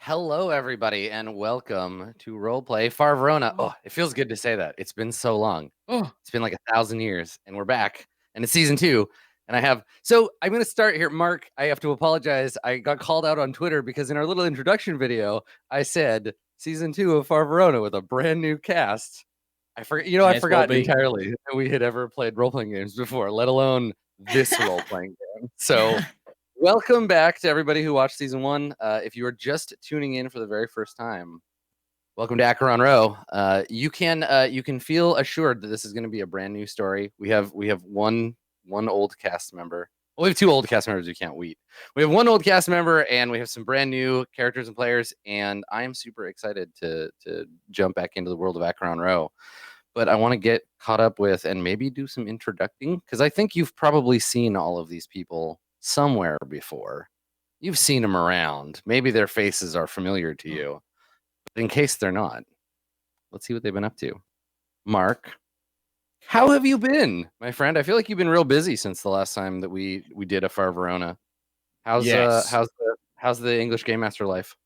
Hello, everybody, and welcome to Rollplay Far Verona. Oh, it feels good to say that. It's been so long. It's been like 1,000 years, and we're back, and it's season 2. And I'm going to start here. Mark, I have to apologize. I got called out on Twitter because in our little introduction video, I said season 2 of Far Verona with a brand new cast. I forgot entirely that we had ever played role-playing games before, let alone this role-playing game. So welcome back to everybody who watched season 1. If you are just tuning in for the very first time, welcome to Acheron Row. You can feel assured that this is going to be a brand new story. We have one old cast member. Well, we have 2 old cast members who can't wheat. We have 1 old cast member, and we have some brand new characters and players. And I am super excited to jump back into the world of Acheron Row. But I want to get caught up with and maybe do some introducing, because I think you've probably seen all of these people somewhere before. You've seen them around. Maybe their faces are familiar to you. But in case they're not, let's see what they've been up to. Mark, how have you been, my friend? I feel like you've been real busy since the last time that we did a Far Verona. How's the English Game Master life?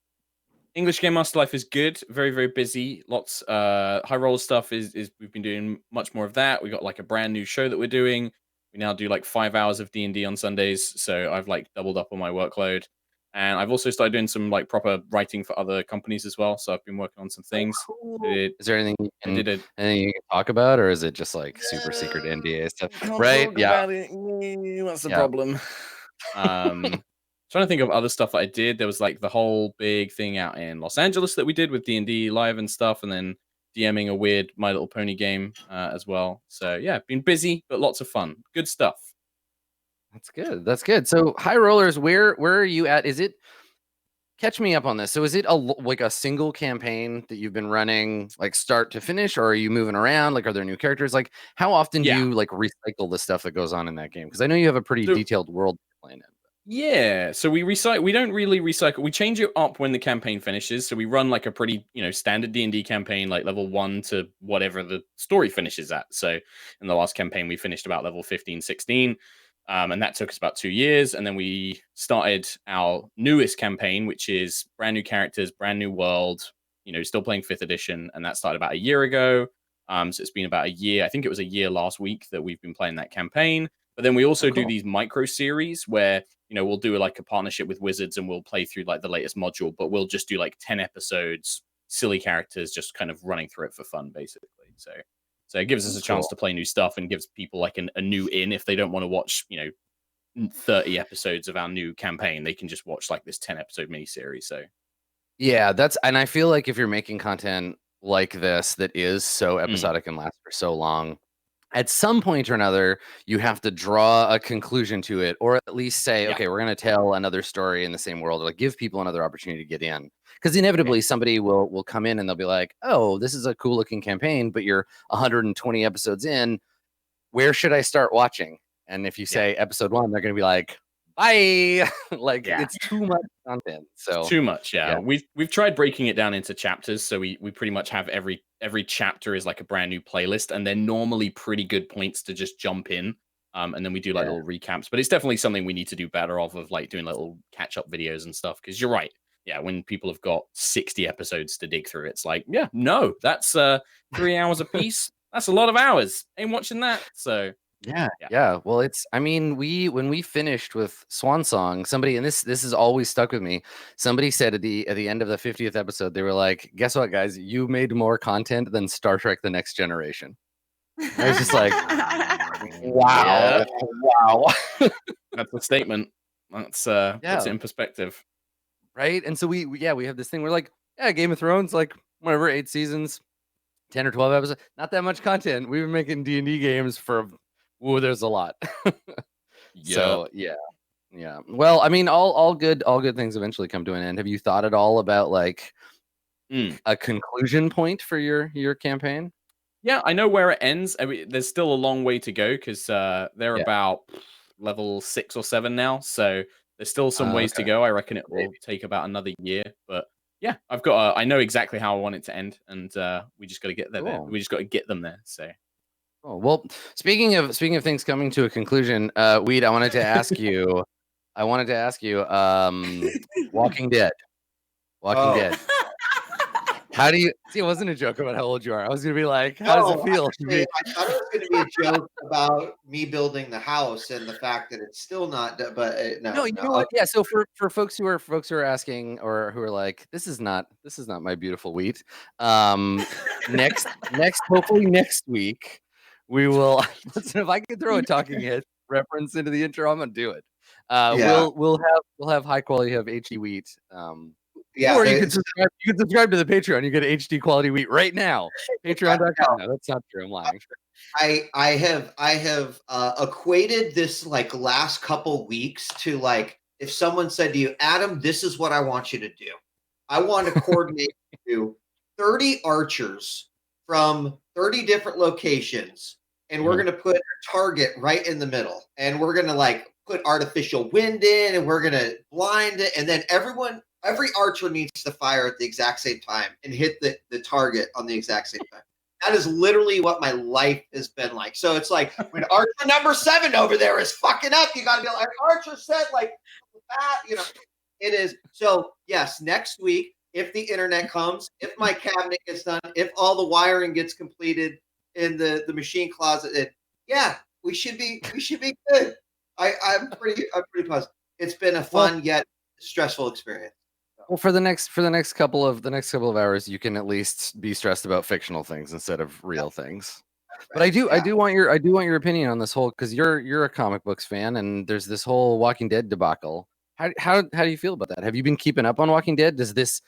English Game Master life is good. Very, very busy. Lots high roll stuff is we've been doing much more of that. We got like a brand new show that we're doing. We now do like 5 hours of D&D on Sundays, so I've like doubled up on my workload. And I've also started doing some like proper writing for other companies as well. So I've been working on some things. Cool. Is there anything you can talk about, or is it just like super secret NDA stuff? Right? Yeah. What's the problem? Trying to think of other stuff that I did. There was like the whole big thing out in Los Angeles that we did with D&D live and stuff, and then DMing a weird My Little Pony game as well. So yeah, been busy, but lots of fun. Good stuff. That's good. So High Rollers, where are you at? Is it, catch me up on this. So is it like a single campaign that you've been running like start to finish, or are you moving around? Like, are there new characters? Like, how often do you like recycle the stuff that goes on in that game? Because I know you have a pretty detailed world playing in. Yeah, so we recycle. We don't really recycle. We change it up when the campaign finishes. So we run like a pretty, standard D&D campaign, like level 1 to whatever the story finishes at. So in the last campaign, we finished about level 15, 16. And that took us about 2 years. And then we started our newest campaign, which is brand new characters, brand new world, still playing 5th edition. And that started about a year ago. So it's been about a year. I think it was a year last week that we've been playing that campaign. But then we also do these micro series where, we'll do like a partnership with Wizards and we'll play through like the latest module, but we'll just do like 10 episodes, silly characters, just kind of running through it for fun, basically. So it gives us a chance to play new stuff and gives people like a new in if they don't want to watch, 30 episodes of our new campaign. They can just watch like this 10 episode miniseries. So yeah, and I feel like if you're making content like this that is so episodic and lasts for so long, at some point or another, you have to draw a conclusion to it, or at least say, okay, we're going to tell another story in the same world, or like give people another opportunity to get in. Because inevitably somebody will come in and they'll be like, oh, this is a cool looking campaign, but you're 120 episodes in. Where should I start watching? And if you say episode 1, they're going to be like, bye. It's too much content. So it's too much. Yeah. We've tried breaking it down into chapters. So we pretty much have every chapter is like a brand new playlist, and they're normally pretty good points to just jump in. And then we do like little recaps, but it's definitely something we need to do better of like doing little catch up videos and stuff. Cause you're right. Yeah. When people have got 60 episodes to dig through, it's like, no, that's 3 hours a piece. That's a lot of hours. Ain't watching that. So yeah. Well, when we finished with Swan Song, somebody, and this has always stuck with me. Somebody said at the end of the 50th episode, they were like, "Guess what, guys? You made more content than Star Trek: The Next Generation." I was just like, "Wow, wow." That's a statement. That's puts it in perspective, right? And so we have this thing. We're like, Game of Thrones, like whatever, 8 seasons, 10 or 12 episodes, not that much content. We've been making D&D games for. Ooh, there's a lot. So yeah. Well, I mean, all good things eventually come to an end. Have you thought at all about like a conclusion point for your campaign? Yeah, I know where it ends. I mean, there's still a long way to go because they're about level 6 or 7 now. So there's still some ways to go. I reckon it will take about another year. But yeah, I know exactly how I want it to end, and we just got to get there. Cool. We just got to get them there. So. Oh, well, speaking of things coming to a conclusion, Weed, I wanted to ask you, Walking Dead. Walking Dead. How do you see? It wasn't a joke about how old you are. I was gonna be like, how does it feel? Actually, I thought it was going to be a joke about me building the house and the fact that it's still not. But no, No, you know what? Yeah. So for folks who are asking or who are like, this is not my beautiful wheat. Next hopefully next week we will. Listen, if I could throw a talking head reference into the intro, I'm gonna do it. Yeah. We'll have high quality of HD wheat. Yeah, Or you can subscribe to the Patreon. You get HD quality wheat right now. Patreon.com. No, that's not true. I'm lying. I have equated this like last couple weeks to like if someone said to you, Adam, this is what I want you to do. I want to coordinate to 30 archers from 30 different locations, and we're going to put a target right in the middle, and we're going to like put artificial wind in, and we're going to blind it, and then every archer needs to fire at the exact same time and hit the target on the exact same time. That is literally what my life has been like. So it's like when Archer number 7 over there is fucking up, you got to be like, Archer said like that, it is. So yes, next week, if the internet comes, if my cabinet gets done, if all the wiring gets completed in the machine closet, we should be good. I'm pretty positive. It's been a fun yet stressful experience. Well, for the next couple of hours, you can at least be stressed about fictional things instead of real things. But I do want your opinion on this whole, because you're a comic books fan, and there's this whole Walking Dead debacle. How do you feel about that? Have you been keeping up on Walking Dead? Does this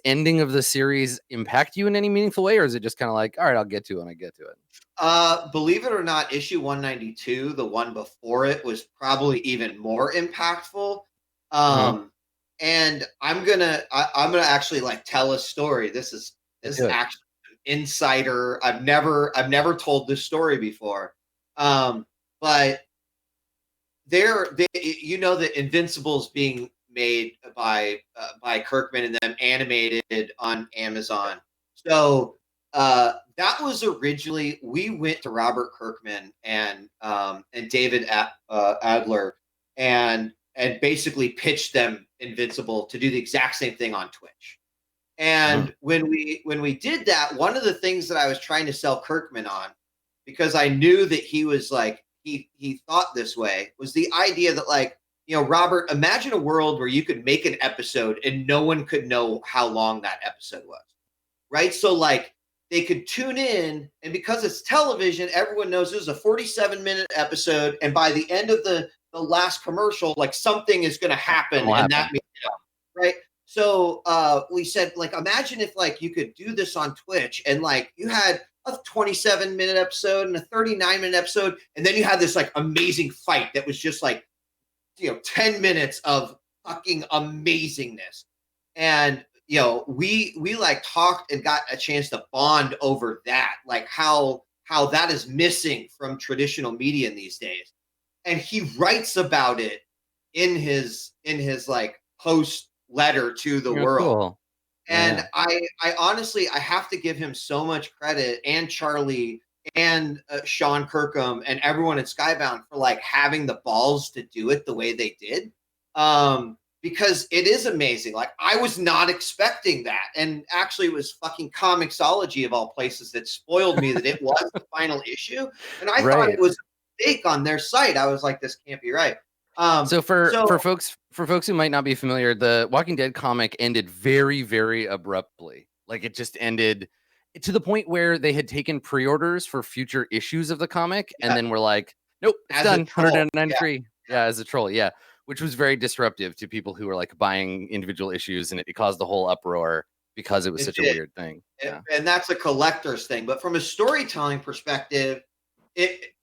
ending of the series impact you in any meaningful way, or is it just kind of like, all right, I'll get to it when I get to it? Believe it or not, issue 192, the one before it, was probably even more impactful. And I'm gonna actually like tell a story. This is actually an insider. I've never told this story before. But the Invincible's being made by Kirkman and them, animated on Amazon. So that was originally, we went to Robert Kirkman and David Adler and basically pitched them Invincible to do the exact same thing on Twitch. And when we did that, one of the things that I was trying to sell Kirkman on, because I knew that he was like, he thought this way, was the idea that like, Robert, imagine a world where you could make an episode and no one could know how long that episode was, right? So like they could tune in, and because it's television, everyone knows this is a 47-minute episode, and by the end of the last commercial, like something is going to happen, and that means, right? So we said, like, imagine if like you could do this on Twitch, and like you had a 27-minute episode and a 39-minute episode, and then you had this like amazing fight that was just like 10 minutes of fucking amazingness. And we like talked and got a chance to bond over that, like how that is missing from traditional media in these days. And he writes about it in his like post letter to the world. Cool. And I honestly, I have to give him so much credit, and Charlie and Sean Kirkham and everyone at Skybound, for like having the balls to do it the way they did. Because it is amazing. Like, I was not expecting that. And actually, it was fucking Comixology of all places that spoiled me that it was the final issue. And I thought it was a mistake on their site. I was like, this can't be right. So for folks who might not be familiar, the Walking Dead comic ended very, very abruptly. Like, it just ended to the point where they had taken pre-orders for future issues of the comic, and then we're like, nope, it's done. 193. Yeah, as a troll. Yeah. Which was very disruptive to people who were like buying individual issues, and it caused the whole uproar because it was such a weird thing. And that's a collector's thing. But from a storytelling perspective,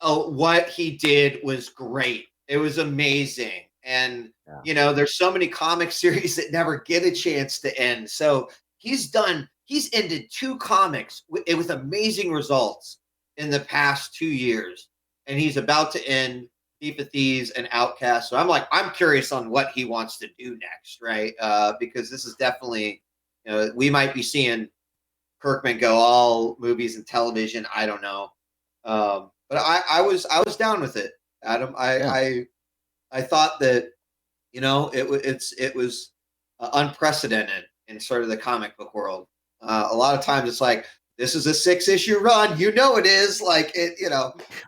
what he did was great. It was amazing. And, there's so many comic series that never get a chance to end. So he's ended 2 comics with amazing results in the past 2 years. And he's about to end Thief of Thieves and Outcast. So I'm curious on what he wants to do next, right? Because this is definitely, we might be seeing Kirkman go all movies and television. I don't know. But I was down with it, Adam. I thought that, it was unprecedented in sort of the comic book world. A lot of times it's like, this is a 6-issue run, it is, like, it,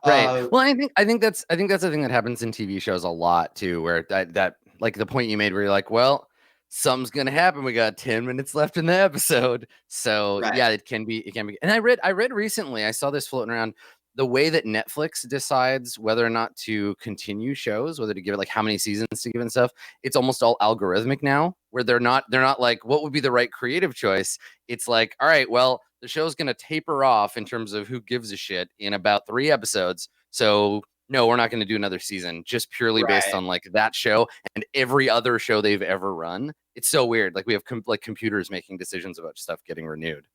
right. Well, I think that's the thing that happens in TV shows a lot too, where that like the point you made where you're like, well, something's gonna happen. We got 10 minutes left in the episode. So Right. yeah, it can be. And I read recently, I saw this floating around, the way that Netflix decides whether or not to continue shows, whether to give it like how many seasons to give and stuff. It's almost all algorithmic now, where they're not like, what would be the right creative choice? It's like, all right, well, the show's going to taper off in terms of who gives a shit in about 3 episodes. So no, we're not going to do another season, just purely based on like that show and every other show they've ever run. It's so weird. Like we have like computers making decisions about stuff getting renewed.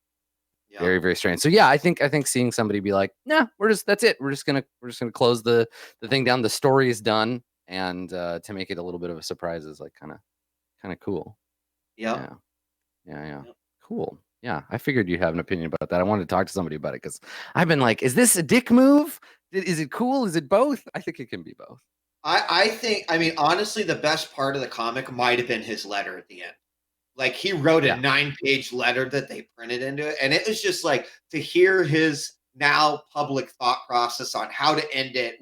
Yeah. Very, very strange. So yeah, I think seeing somebody be like, nah, that's it. We're just gonna close the thing down. The story is done, and to make it a little bit of a surprise is like kind of cool. Yeah. Cool. Yeah, I figured you'd have an opinion about that. I wanted to talk to somebody about it because I've been like, is this a dick move? Is it cool? Is it both? I think it can be both. I think, honestly, the best part of the comic might have been his letter at the end. Like, he wrote a 9-page letter that they printed into it. And it was just like, to hear his now public thought process on how to end it,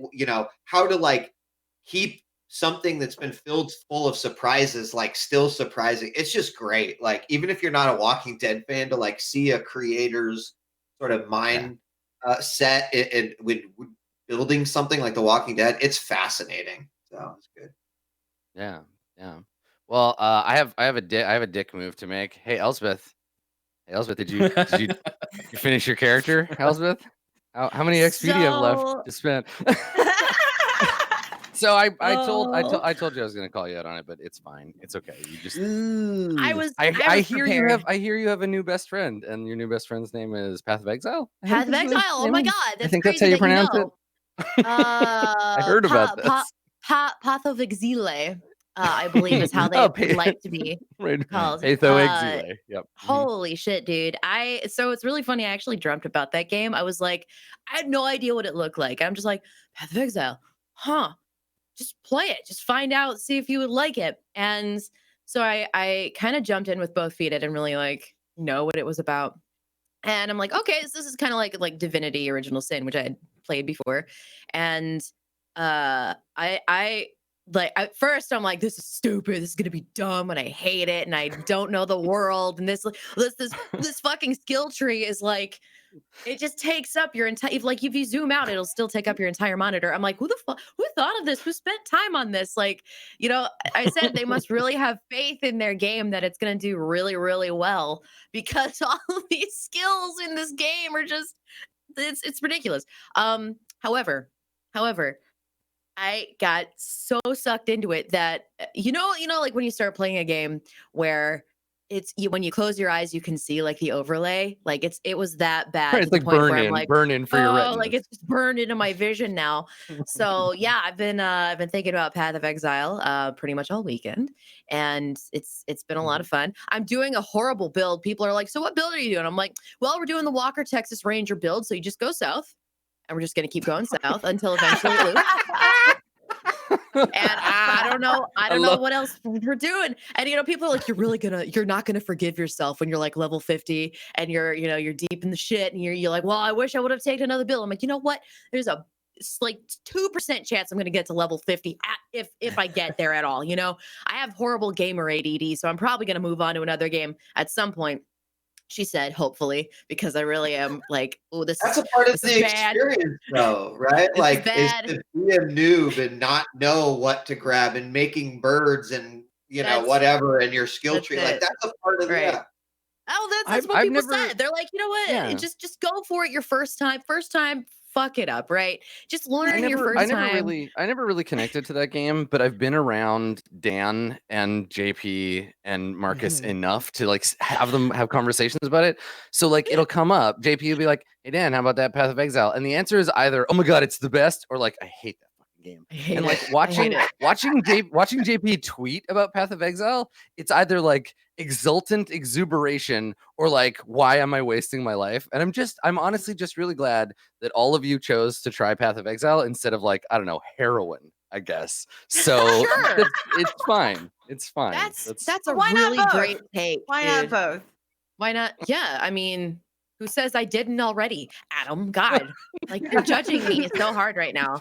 how to like keep something that's been filled full of surprises, like still surprising. It's just great. Like, even if you're not a Walking Dead fan, to like see a creator's sort of mind set and with building something like The Walking Dead, it's fascinating. So it's good. Yeah. Well, I have a dick move to make. Hey, Elspeth, did you finish your character, Elspeth? How many XP do you have left to spend? So I told you I was gonna call you out on it, but it's fine. It's okay. You just I hear you have a new best friend, and your new best friend's name is Path of Exile. Path of Exile. Oh my god, I think that's how you pronounce it. I heard about this. Path of Exile, I believe is how they would like to be called. Exile. Yep. Holy shit, dude. So it's really funny. I actually dreamt about that game. I was like, I had no idea what it looked like. I'm just like, Path of Exile. Huh. Just play it. Just find out, see if you would like it. And so I kind of jumped in with both feet. I didn't really like know what it was about. And I'm like, okay, so this is kind of like Divinity Original Sin, which I had played before. And I at first I'm like, this is stupid. This is gonna be dumb, and I hate it, and I don't know the world. And this fucking skill tree is like, it just takes up your entire. If you zoom out, it'll still take up your entire monitor. I'm like, who thought of this? Who spent time on this? Like, I said they must really have faith in their game that it's gonna do really, really well, because all of these skills in this game are just it's ridiculous. However, I got so sucked into it that like when you start playing a game where when you close your eyes, you can see like the overlay. Like it was that bad. Right, it's like burn in for your retina. Like it's just burned into my vision now. So yeah, I've been thinking about Path of Exile pretty much all weekend, and it's been a lot of fun. I'm doing a horrible build. People are like, "So what build are you doing?" I'm like, "Well, we're doing the Walker Texas Ranger build. So you just go south, and we're just gonna keep going south until eventually we lose." And I don't know what else we're doing. And people are like, you're not gonna forgive yourself when you're like level 50 and you're deep in the shit, and you're like, well, I wish I would have taken another build. I'm like, you know what? There's a like 2% chance I'm gonna get to level 50 if I get there at all. I have horrible gamer ADD, so I'm probably gonna move on to another game at some point. She said, hopefully, because I really am like, oh, that's a part of the experience, though, right? Like, is to be a noob and not know what to grab, and making birds and whatever, and your skill tree. Like, that's a part of it. Oh, that's what people said. They're like, you know what? Yeah. Just go for it your first time. Fuck it up, right? Just learn your first time. I never really connected to that game, but I've been around Dan and JP and Marcus enough to like have them have conversations about it. So like it'll come up. JP will be like, "Hey Dan, how about that Path of Exile?" And the answer is either, "Oh my god, it's the best," or like, "I hate that fucking game." And like watching JP tweet about Path of Exile, it's either like exultant exuberation or like, why am I wasting my life? And I'm honestly just really glad that all of you chose to try Path of Exile instead of like, I don't know, heroin, I guess. So it's fine. It's fine. That's a Why not really both? great take. Why not dude. both? Why not? Yeah, I mean, who says I didn't already? Adam, God, like you're judging me so hard right now.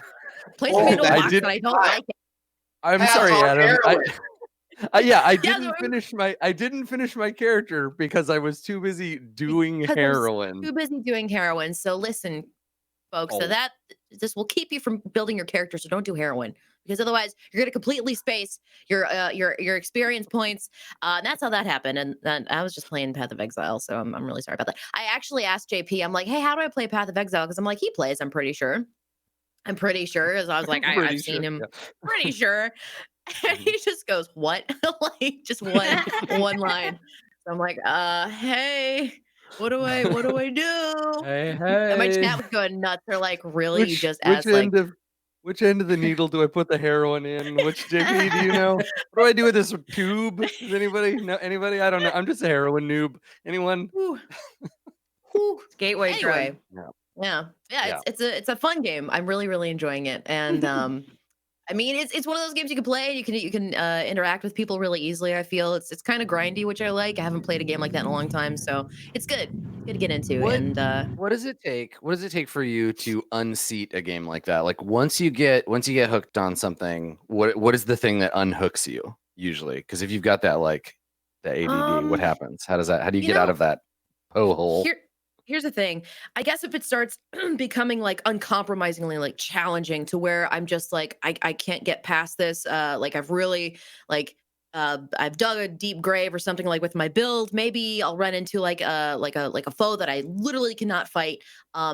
Placing me into a I box did- that I don't like. I'm Pass sorry, on Adam. heroin. I didn't so- finish my character because I was too busy doing Because I was heroin. Too busy doing heroin. So listen, folks. Oh. So this will keep you from building your character. So don't do heroin because otherwise you're going to completely space your experience points. And that's how that happened. And I was just playing Path of Exile, so I'm really sorry about that. I actually asked JP. I'm like, hey, how do I play Path of Exile? Because I'm like, he plays. I'm pretty sure. As I was like, Pretty I've seen sure, him. yeah. Pretty sure. And he just goes, what? Like just one line. So I'm like, hey, what do I do? Hey, And my hey. chat was going nuts. They're like, really? You just asked Which end of the needle do I put the heroin in? Which JP do you know? What do I do with this tube? Does anybody know? Anybody? I don't know. I'm just a heroin noob. Anyone? Gateway Anyway, drug. yeah. It's a fun game. I'm really enjoying it, and I mean, it's one of those games you can play. You can interact with people really easily. I feel it's kind of grindy, which I like. I haven't played a game like that in a long time, so it's good. It's good to get into. What does it take? What does it take for you to unseat a game like that? Like once you get hooked on something, what is the thing that unhooks you usually? Because if you've got that the ADD, what happens? How do you get out of that hole? Here's the thing. I guess if it starts becoming like uncompromisingly like challenging to where I'm just like I can't get past this. Like I've really I've dug a deep grave or something like with my build. Maybe I'll run into like a foe that I literally cannot fight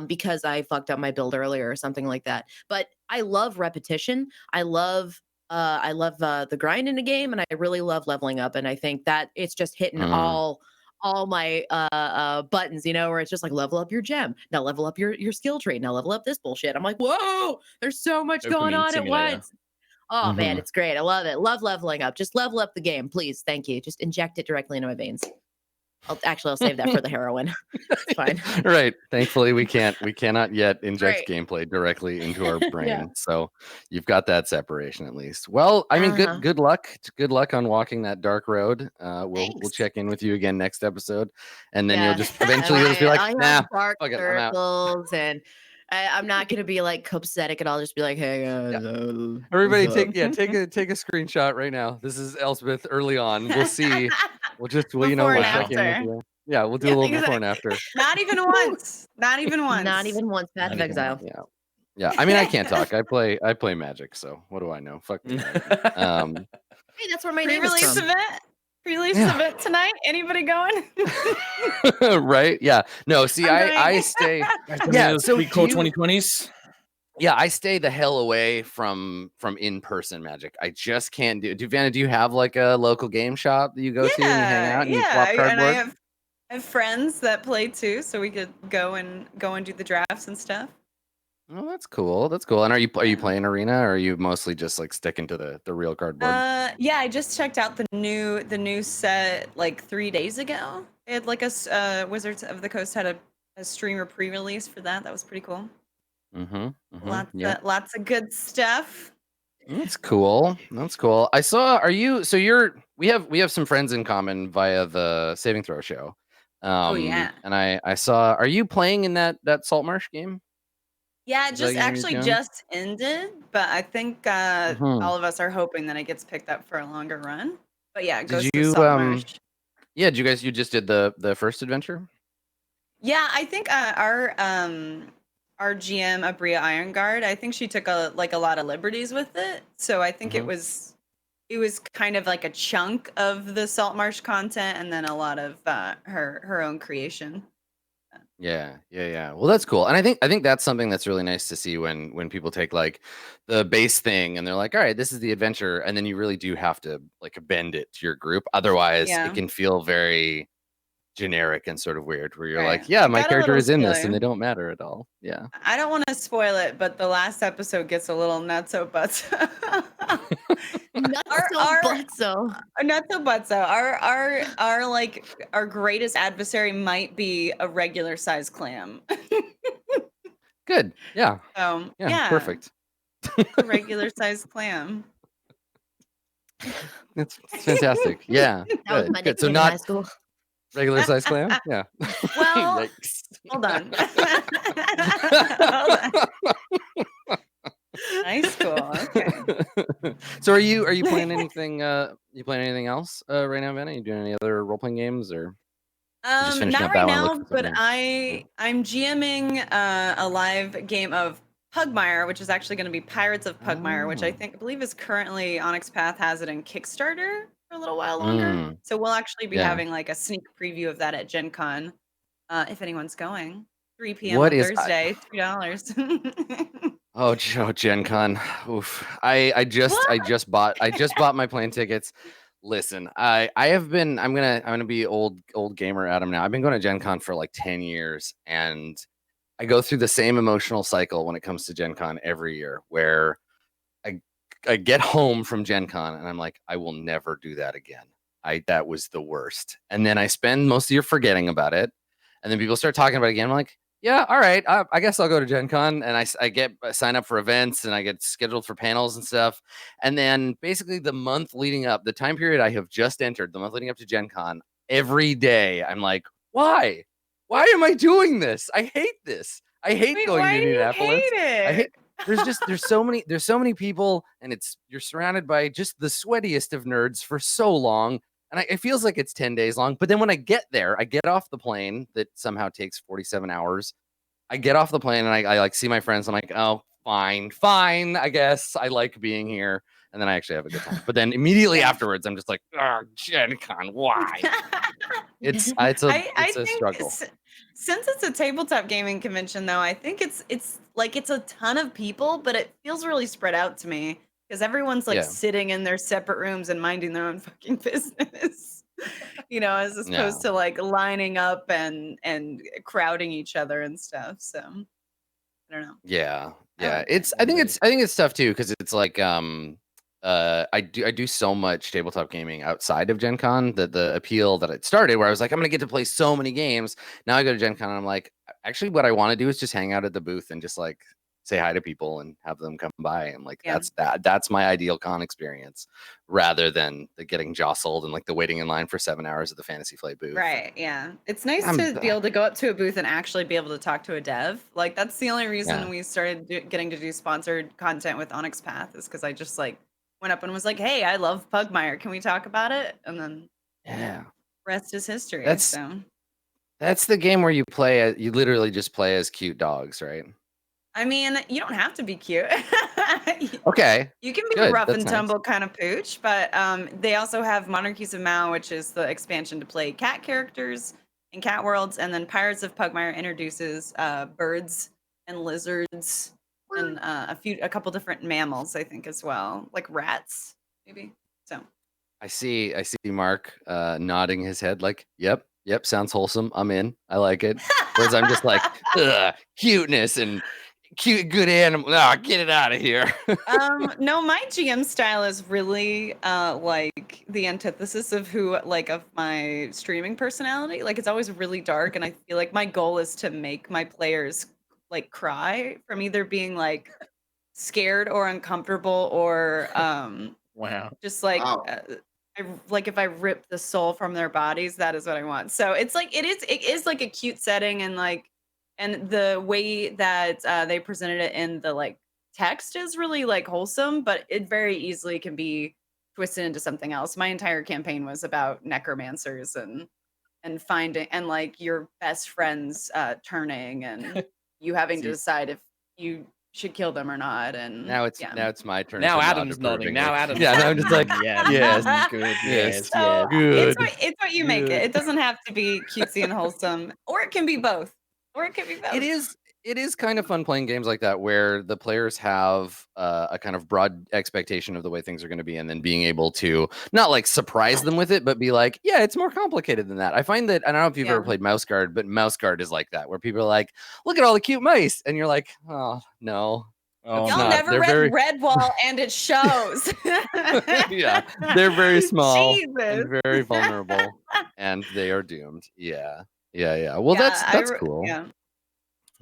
because I fucked up my build earlier or something like that. But I love repetition. I love the grind in a game, and I really love leveling up. And I think that it's just hitting all my buttons, where it's just like level up your gem, now level up your skill tree, now level up this bullshit. I'm like, whoa, there's so much going on at once. Oh man, it's great. I love it. Love leveling up. Just level up the game, please. Thank you. Just inject it directly into my veins. I'll save that for the heroin. It's fine. Right. Thankfully, we cannot yet inject gameplay directly into our brain. Yeah. So you've got that separation at least. Well, I mean, good luck. Good luck on walking that dark road. We'll check in with you again next episode, and then you'll just eventually you'll just be like, nah, dark fuck it, I'm out. circles, and I'm not gonna be like copacetic at all. Just be like, hey guys, Everybody take a screenshot right now. This is Elspeth early on. We'll see. We'll check in with you. Yeah, we'll do a little before and after. Not even once. Not even once. Not even once. Path of Exile. Yeah. I mean, I can't talk. I play Magic, so what do I know? Fuck me. Hey, that's where my name is Pre-release from. Release event tonight. Anybody going? Right? Yeah. No. See, I stay. Yeah. So we call 2020s. Yeah, I stay the hell away from in-person Magic. I just can't do. Vana, do you have like a local game shop that you go to and you hang out and you swap cardboard? And I have friends that play too, so we could go and do the drafts and stuff. Oh, that's cool. That's cool. And are you playing Arena, or are you mostly just like sticking to the real cardboard? Yeah, I just checked out the new set like 3 days ago. It had like a Wizards of the Coast had a streamer pre-release for that. That was pretty cool. Lots of good stuff. That's cool. That's cool. I saw. We have some friends in common via the Saving Throw show. And I saw. Are you playing in that Saltmarsh game? Yeah, it just ended, but I think all of us are hoping that it gets picked up for a longer run. But yeah, it goes to Saltmarsh. Yeah, you just did the first adventure? Yeah, I think our GM Abria Ironguard, I think she took a lot of liberties with it. So I think it was kind of like a chunk of the Saltmarsh content and then a lot of her own creation. Yeah. Well, that's cool, and I think that's something that's really nice to see when people take like the base thing and they're like, all right, this is the adventure, and then you really do have to like bend it to your group. Otherwise, it can feel very generic and sort of weird, where you're like, yeah, my character is in this, and they don't matter at all. Yeah. I don't want to spoil it, but the last episode gets a little nutso butso. Nutso butso. Our greatest adversary might be a regular sized clam. Good. Yeah. Yeah. Perfect. A regular sized clam. It's fantastic. Yeah, That was my good. So nickname in high not school. regular size clam. Yeah. Well, Yikes. hold on. Hold on. High school. Okay. So are you playing anything? You playing anything else right now, Vanna? You doing any other role playing games or? Just finishing Not up right that one, look now, for but something new. I'm GMing a live game of Pugmire, which is actually going to be Pirates of Pugmire, which I believe is currently Onyx Path has it in Kickstarter for a little while longer. Mm, So we'll actually be yeah. having like a sneak preview of that at Gen Con, if anyone's going. 3 p.m. What on is Thursday, $3. Oh, Gen Con. Oof. I just bought my plane tickets. Listen, I have been I'm gonna be old gamer Adam now. I've been going to Gen Con for like 10 years, and I go through the same emotional cycle when it comes to Gen Con every year where I I get home from Gen Con and I'm like, I will never do that again. That was the worst. And then I spend most of the year forgetting about it. And then people start talking about it again. I'm like, yeah, all right. I guess I'll go to Gen Con. And I sign up for events and I get scheduled for panels and stuff. And then basically the month leading up, the time period I have just entered, the month leading up to Gen Con, every day I'm like, why? Why am I doing this? I hate this. I hate Wait, going why to do you Indianapolis. hate it? I hate there's so many people, and you're surrounded by just the sweatiest of nerds for so long, and it feels like it's 10 days long. But then when I get there, I get off the plane that somehow takes 47 hours. I get off the plane and I like see my friends. I'm like, oh, fine, I guess I like being here, and then I actually have a good time. But then immediately afterwards, I'm just like, oh, Gen Con, why? It's I a think struggle. Since it's a tabletop gaming convention, though, I think it's like it's a ton of people, but it feels really spread out to me because everyone's like Yeah. sitting in their separate rooms and minding their own fucking business, as opposed Yeah. to like lining up and crowding each other and stuff. So I don't know. Yeah. I Yeah. like It's it. I think it's tough too because it's like I do so much tabletop gaming outside of Gen Con that the appeal that it started where I was like, I'm gonna get to play so many games. Now I go to Gen Con and I'm like, actually what I want to do is just hang out at the booth and just like say hi to people and have them come by. And like Yeah. that's my ideal con experience rather than the getting jostled and like the waiting in line for 7 hours at the Fantasy Flight booth. Right. Yeah. It's nice I'm to be able to go up to a booth and actually be able to talk to a dev. Like that's the only reason Yeah. we started getting to do sponsored content with Onyx Path is because I just like went up and was like, "Hey, I love Pugmire. Can we talk about it?" And then Yeah. rest is history. That's the game where you you literally just play as cute dogs, right? I mean, you don't have to be cute. Okay. You can be Good. rough That's and nice. tumble kind of pooch, but they also have Monarchies of Mao, which is the expansion to play cat characters in cat worlds, and then Pirates of Pugmire introduces birds and lizards and a couple different mammals, I think, as well, like rats, maybe. So I see Mark nodding his head like, yep, sounds wholesome. I'm in. I like it. Whereas I'm just like, ugh, cuteness and cute, good animal. Ah, get it out of here. No, my GM style is really like the antithesis of of my streaming personality. Like it's always really dark, and I feel like my goal is to make my players like cry from either being like scared or uncomfortable or Wow. just like Wow. if I rip the soul from their bodies, that is what I want. So it's like it is like a cute setting and the way that they presented it in the like text is really like wholesome, but it very easily can be twisted into something else. My entire campaign was about necromancers and finding and like your best friends turning and you having to decide if you should kill them or not. And now it's my turn. Now to nod Adam's nodding. approvingly. Now Adam's Yeah, now I'm just like, yes, yes, good, yes, so good. it's what you make it. It doesn't have to be cutesy and wholesome, or it can be both. It is kind of fun playing games like that where the players have a kind of broad expectation of the way things are going to be, and then being able to not like surprise them with it, but be like, yeah, it's more complicated than that. I find that I don't know if you've ever played Mouse Guard, but Mouse Guard is like that, where people are like, look at all the cute mice, and you're like, oh no. Oh, Y'all never read Redwall, and it shows. Yeah, they're very small Jesus. and very vulnerable, and they are doomed. Yeah. Well, that's cool. Yeah.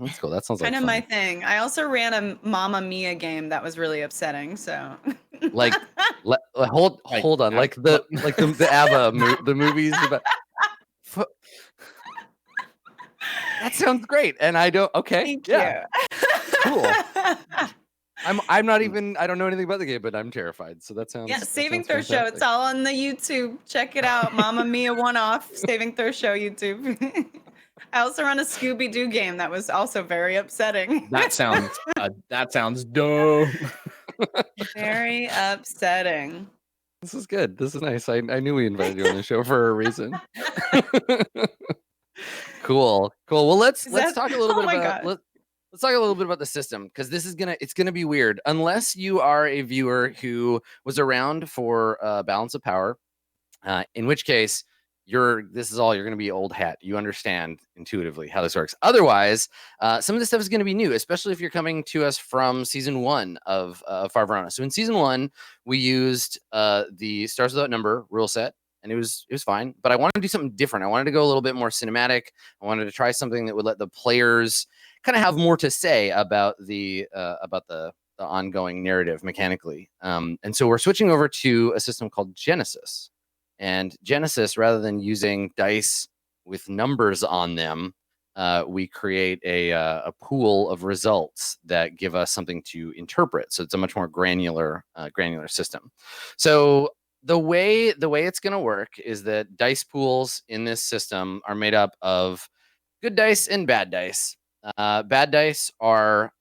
That's cool. That sounds like Kind of fun. my thing. I also ran a Mamma Mia game that was really upsetting. So Like, hold on. Like the ABBA the movies about. That sounds great. And I don't. Okay. Thank yeah. you. Cool. I'm not even. I don't know anything about the game, but I'm terrified. So that sounds. Yeah, that Saving sounds Throw Show. fantastic. It's all on the YouTube. Check it out. Mamma Mia one-off Saving Throw Show YouTube. I also run a Scooby Doo game that was also very upsetting. That sounds dope. Very upsetting. This is good. This is nice. I knew we invited you on the show for a reason. Cool. Well, let's talk a little bit about let's talk a little bit about the system, because it's gonna be weird unless you are a viewer who was around for Balance of Power, in which case you're gonna be old hat. You understand intuitively how this works. Otherwise, some of this stuff is gonna be new, especially if you're coming to us from season 1 of Far Verona. So in season 1, we used the Stars Without Number rule set, and it was fine. But I wanted to do something different. I wanted to go a little bit more cinematic. I wanted to try something that would let the players kind of have more to say about the ongoing narrative mechanically. And so we're switching over to a system called Genesis. And Genesis, rather than using dice with numbers on them, we create a pool of results that give us something to interpret. So it's a much more granular system. So the way it's going to work is that dice pools in this system are made up of good dice and bad dice. Bad dice are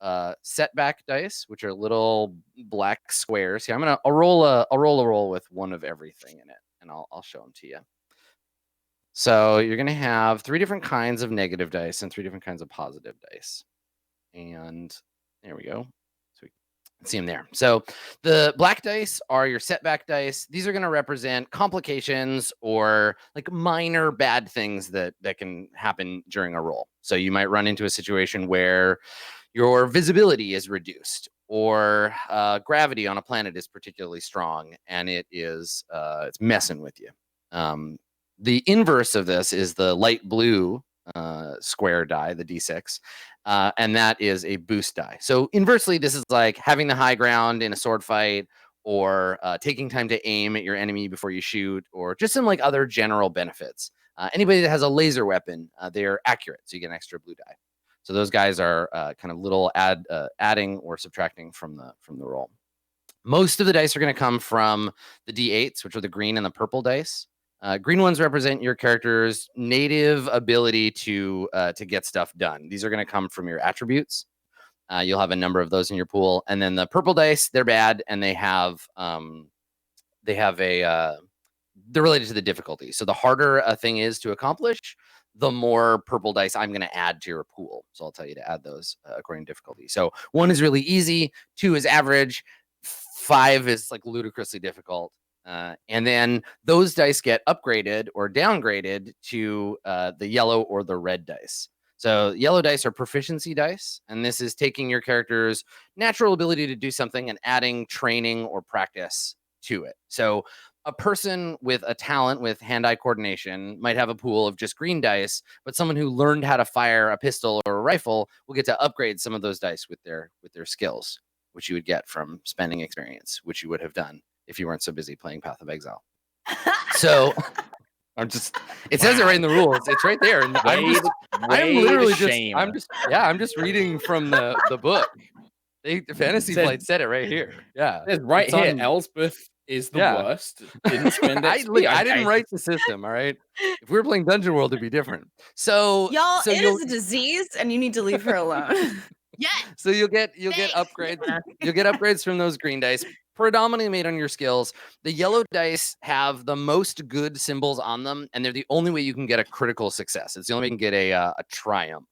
setback dice, which are little black squares. Here, I'll roll a roll with one of everything in it, and I'll show them to you. So you're going to have 3 different kinds of negative dice and 3 different kinds of positive dice. And there we go. So we can see them there. So the black dice are your setback dice. These are going to represent complications or like minor bad things that can happen during a roll. So you might run into a situation where your visibility is reduced, or gravity on a planet is particularly strong, and it's messing with you. The inverse of this is the light blue square die, the D6, and that is a boost die. So inversely, this is like having the high ground in a sword fight, or taking time to aim at your enemy before you shoot, or just some like other general benefits. Anybody that has a laser weapon, they're accurate, so you get an extra blue die. So those guys are kind of little adding or subtracting from the roll. Most of the dice are going to come from the D8s, which are the green and the purple dice. Green ones represent your character's native ability to get stuff done. These are going to come from your attributes. You'll have a number of those in your pool, and then the purple dice, they're bad, and they're related to the difficulty. So the harder a thing is to accomplish, the more purple dice I'm going to add to your pool. So I'll tell you to add those according to difficulty. So 1 is really easy, 2 is average, 5 is like ludicrously difficult. And then those dice get upgraded or downgraded to the yellow or the red dice. So yellow dice are proficiency dice, and this is taking your character's natural ability to do something and adding training or practice to it. So a person with a talent with hand-eye coordination might have a pool of just green dice, but someone who learned how to fire a pistol or a rifle will get to upgrade some of those dice with their skills, which you would get from spending experience, which you would have done if you weren't so busy playing Path of Exile. So it says it right in the rules. It's right there. And I'm just reading from the book. Fantasy Flight said it right here. Yeah. It's right here. Elspeth is the worst. Didn't spend XP. I didn't write the system, all right? If we were playing Dungeon World, it'd be different. So Y'all, it is a disease, and you need to leave her alone. Yeah. So you'll get upgrades. You'll get upgrades from those green dice, predominantly made on your skills. The yellow dice have the most good symbols on them, and they're the only way you can get a critical success. It's the only way you can get a triumph.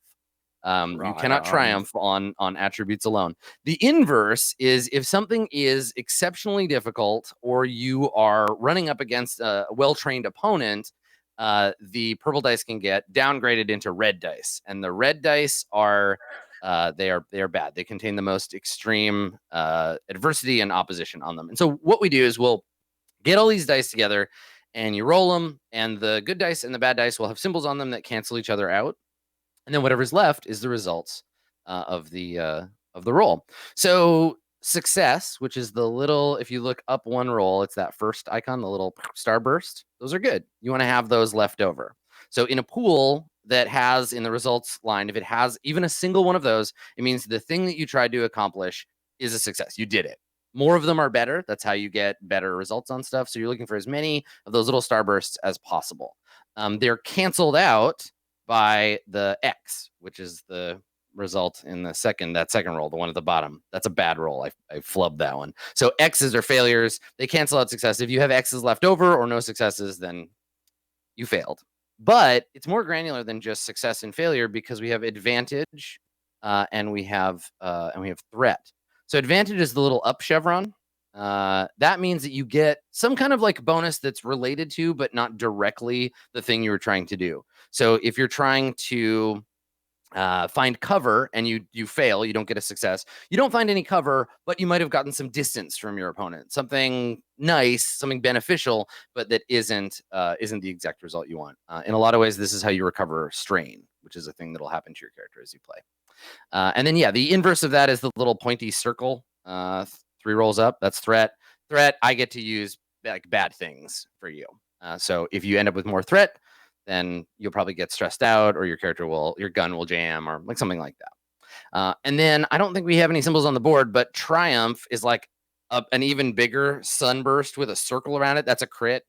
You cannot triumph on attributes alone. The inverse is if something is exceptionally difficult, or you are running up against a well-trained opponent, the purple dice can get downgraded into red dice, and the red dice are they are bad. They contain the most extreme adversity and opposition on them. And so what we do is we'll get all these dice together, and you roll them, and the good dice and the bad dice will have symbols on them that cancel each other out. And then whatever's left is the results of the roll. So success, which is the little, if you look up one roll, it's that first icon, the little starburst. Those are good. You want to have those left over. So in a pool that has in the results line, if it has even a single one of those, it means the thing that you tried to accomplish is a success. You did it. More of them are better. That's how you get better results on stuff. So you're looking for as many of those little starbursts as possible. They're canceled out by the X, which is the result in that second roll, the one at the bottom. That's a bad roll. I flubbed that one. So X's are failures. They cancel out success. If you have X's left over or no successes, then you failed. But it's more granular than just success and failure because we have advantage and we have threat. So advantage is the little up chevron. That means that you get some kind of like bonus that's related to, but not directly the thing you were trying to do. So if you're trying to find cover and you fail, you don't get a success. You don't find any cover, but you might have gotten some distance from your opponent, something nice, something beneficial, but that isn't the exact result you want. In a lot of ways, this is how you recover strain, which is a thing that'll happen to your character as you play. And then the inverse of that is the little pointy circle. 3 rolls up, that's threat. Threat, I get to use like bad things for you. So if you end up with more threat, then you'll probably get stressed out, or your gun will jam, or like something like that. And then I don't think we have any symbols on the board, but triumph is like an even bigger sunburst with a circle around it. That's a crit.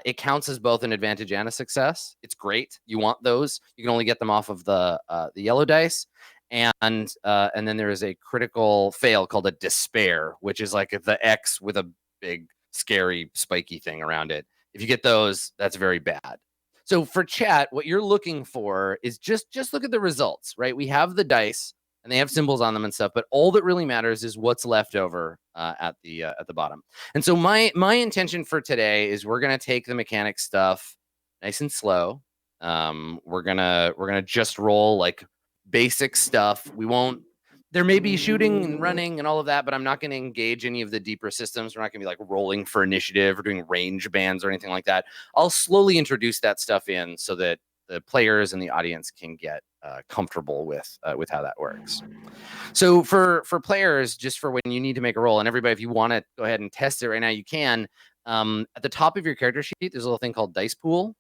It counts as both an advantage and a success. It's great. You want those. You can only get them off of the yellow dice. And then there is a critical fail called a despair, which is like the X with a big, scary, spiky thing around it. If you get those, that's very bad. So for chat, what you're looking for is just look at the results, right? We have the dice and they have symbols on them and stuff, but all that really matters is what's left over at the bottom. And so my intention for today is we're gonna take the mechanic stuff nice and slow. We're gonna just roll like basic stuff. We won't. There may be shooting and running and all of that, but I'm not going to engage any of the deeper systems. We're not going to be like rolling for initiative or doing range bands or anything like that. I'll slowly introduce that stuff in so that the players and the audience can get comfortable with how that works. So for players, just for when you need to make a roll, and everybody, if you want to go ahead and test it right now, you can. At the top of your character sheet, there's a little thing called Dice Pool.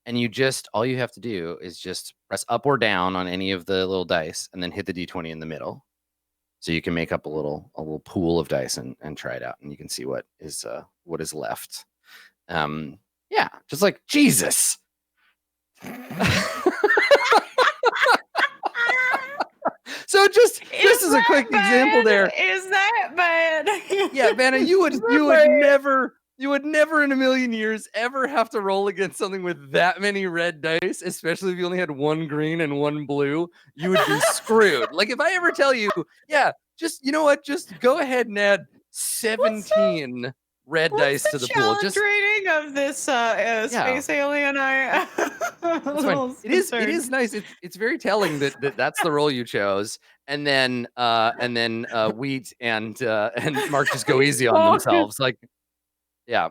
And all you have to do is just press up or down on any of the little dice and then hit the D20 in the middle. So you can make up a little pool of dice and try it out, and you can see what is left. Just like Jesus. So just as a quick example there. Is that bad? Yeah, Vana, you would never in a million years ever have to roll against something with that many red dice, especially if you only had one green and one blue. You would be screwed. Like if I ever tell you, just go ahead and add 17 red dice to the pool. Just rating of this space alien. It is nice. It's very telling that that's the role you chose, and then Wheat and Mark just go easy on themselves. Like, yeah.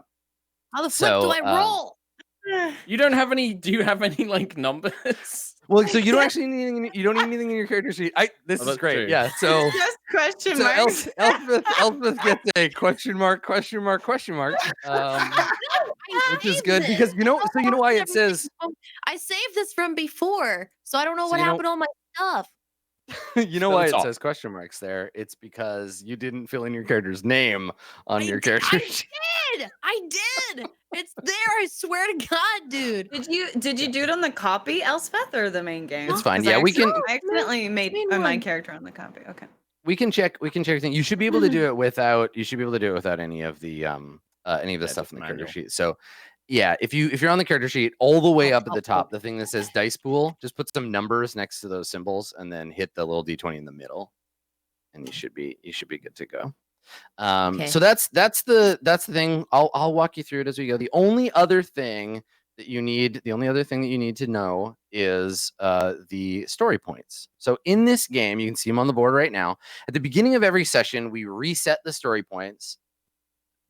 How the flip do I roll? You don't have any. Do you have any like numbers? Well, so you don't actually need anything in your character sheet. This is great. True. Yeah. So just question marks. Elspeth gets a question mark, which is good because you know why it says. I saved this from before, so I don't know what happened to all my stuff. You know why it says question marks there? It's because you didn't fill in your character's name on your character sheet. I did. It's there. I swear to God, dude. Did you do it on the copy, Elspeth, or the main game? It's fine. Yeah, we can. I accidentally made my character on the copy. Okay. We can check. Everything. You should be able to do it without. You should be able to do it without any of the stuff in the character sheet. So, yeah, if you're on the character sheet, all the way up at the top, the thing that says Dice Pool, just put some numbers next to those symbols, and then hit the little D20 in the middle, and you should be good to go. So that's the thing. I'll walk you through it as we go. The only other thing that you need to know is the story points. So in this game, you can see them on the board right now. At the beginning of every session, we reset the story points.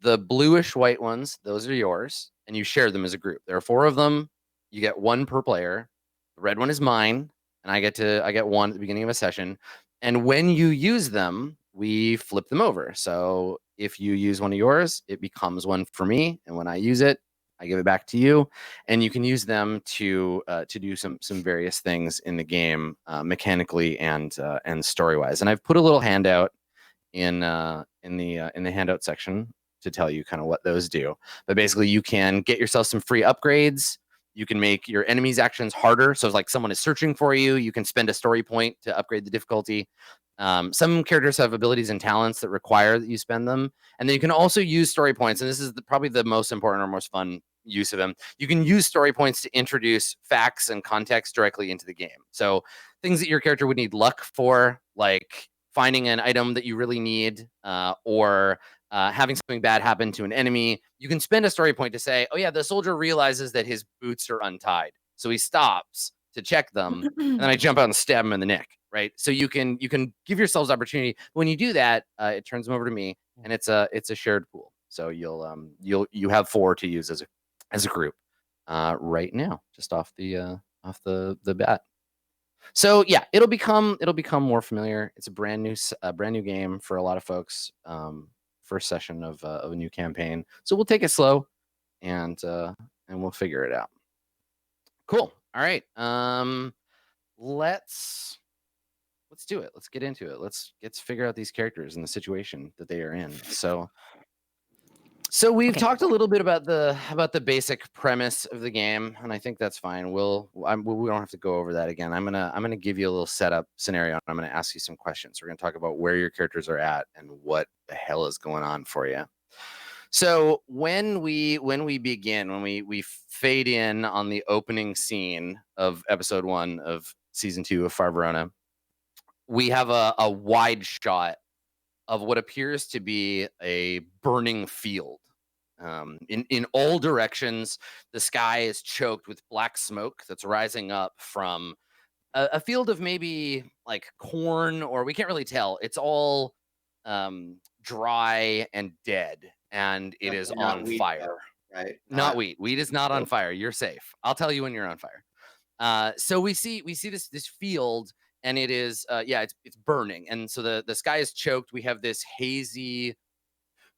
The bluish white ones, those are yours, and you share them as a group. There are 4 of them. You get 1 per player. The red one is mine. and I get one at the beginning of a session. And when you use them, we flip them over. So if you use one of yours, it becomes one for me, and when I use it, I give it back to you, and you can use them to do some various things in the game, mechanically and story wise. And I've put a little handout in the handout section to tell you kind of what those do. But basically, you can get yourself some free upgrades. You can make your enemies' actions harder. So if like someone is searching for you, you can spend a story point to upgrade the difficulty. Some characters have abilities and talents that require that you spend them. And then you can also use story points. And this is probably the most important or most fun use of them. You can use story points to introduce facts and context directly into the game. So things that your character would need luck for, like finding an item that you really need, or having something bad happen to an enemy, you can spend a story point to say, oh yeah, the soldier realizes that his boots are untied. So he stops to check them, and then I jump out and stab him in the neck, right? So you can give yourselves opportunity. When you do that, it turns them over to me, and it's a shared pool. So you have 4 to use as a group right now, just off the bat. So yeah, it'll become more familiar. It's a brand new game for a lot of folks. First session of a new campaign, so we'll take it slow, and we'll figure it out. Cool. All right. Let's do it. Let's get into it. Let's figure out these characters and the situation that they are in. So we've talked a little bit about the basic premise of the game, and I think that's fine. We don't have to go over that again. I'm gonna give you a little setup scenario, and I'm gonna ask you some questions. We're gonna talk about where your characters are at and what the hell is going on for you. So when we begin, when we fade in on the opening scene of episode 1 of season 2 of Far Verona, we have a wide shot of what appears to be a burning field. In all directions, the sky is choked with black smoke that's rising up from a field of maybe like corn, or we can't really tell. It's all dry and dead, and it is on wheat, fire. though, right? Not wheat. Wheat is not on fire. You're safe. I'll tell you when you're on fire. So we see this field, and it is it's burning, and so the sky is choked. We have this hazy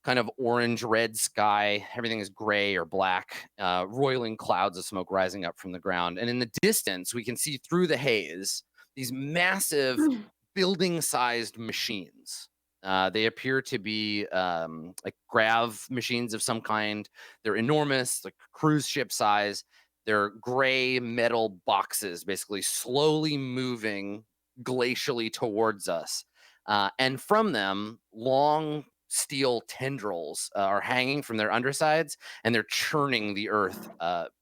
kind of orange red sky. Everything is gray or black, roiling clouds of smoke rising up from the ground, and in the distance we can see through the haze these massive building sized machines. They appear to be like grav machines of some kind. They're enormous, like cruise ship size. They're gray metal boxes, basically slowly moving glacially towards us. And from them, long steel tendrils are hanging from their undersides, and they're churning the earth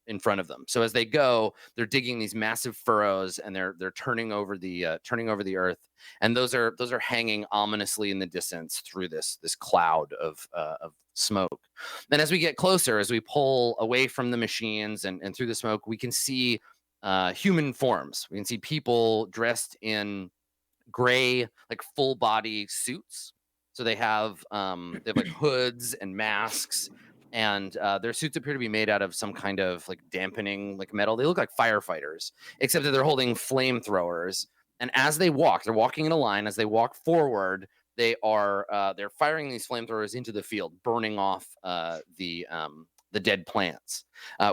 in front of them. So as they go, they're digging these massive furrows, and they're turning over the earth. And those are hanging ominously in the distance through this cloud of smoke. And as we get closer, as we pull away from the machines and through the smoke, we can see human forms. We can see people dressed in gray, like full body suits. So they have like hoods and masks, and their suits appear to be made out of some kind of like dampening like metal. They look like firefighters, except that they're holding flamethrowers. And as they walk, they're walking in a line. As they walk forward, they're firing these flamethrowers into the field, burning off the dead plants.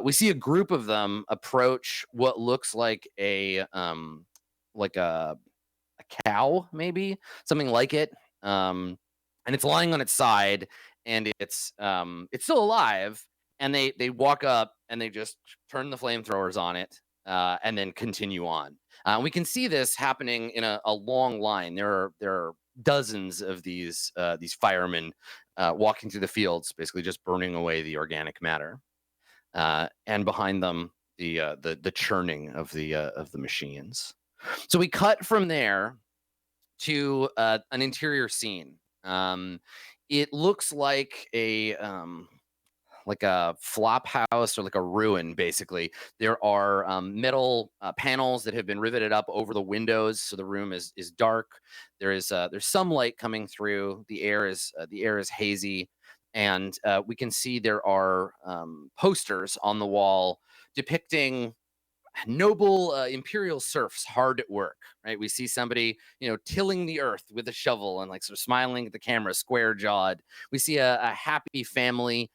We see a group of them approach what looks like a cow, maybe something like it, and it's lying on its side, and it's still alive. And they walk up and they just turn the flamethrowers on it, and then continue on. We can see this happening in a long line. There are dozens of these firemen walking through the fields, basically just burning away the organic matter, and behind them the churning of the machines. So we cut from there to an interior scene. It looks like a flop house, or like a ruin. Basically, there are metal panels that have been riveted up over the windows, so the room is dark. There's some light coming through. The air is hazy, and we can see there are posters on the wall depicting noble imperial serfs hard at work, right? We see somebody, tilling the earth with a shovel and like sort of smiling at the camera, square jawed. We see a happy family,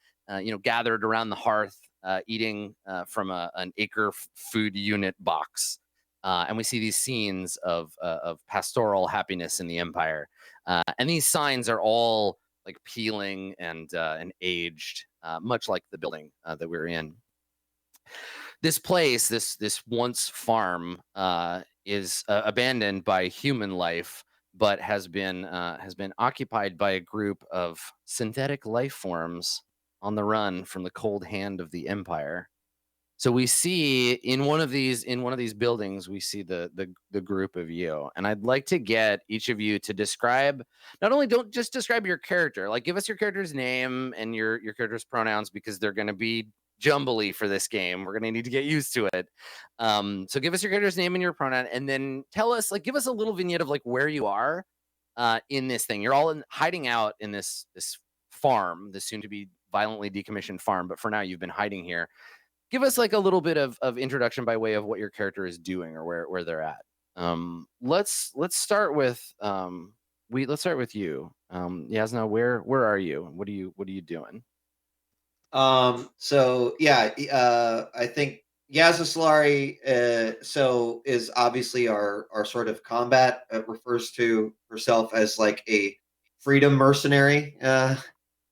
gathered around the hearth, eating from an acre food unit box. And we see these scenes of pastoral happiness in the empire. And these signs are all like peeling and aged, much like the building that we're in. This place, this once farm, is abandoned by human life, but has been occupied by a group of synthetic life forms on the run from the cold hand of the empire. So we see in one of these buildings, we see the group of you, and I'd like to get each of you to describe. Not only don't just describe your character, like give us your character's name and your character's pronouns, because they're going to be jumbly for this game. We're going to need to get used to it. So give us your character's name and your pronoun, and then tell us, like, give us a little vignette of like where you are in this thing. You're all hiding out in this farm, this soon to be violently decommissioned farm, but for now you've been hiding here. Give us like a little bit of introduction by way of what your character is doing or where they're at. Let's start with let's start with you. Yasna, where are you? What are you doing? So yeah, I think Yasna Solari so is obviously our sort of combat, refers to herself as like a freedom mercenary.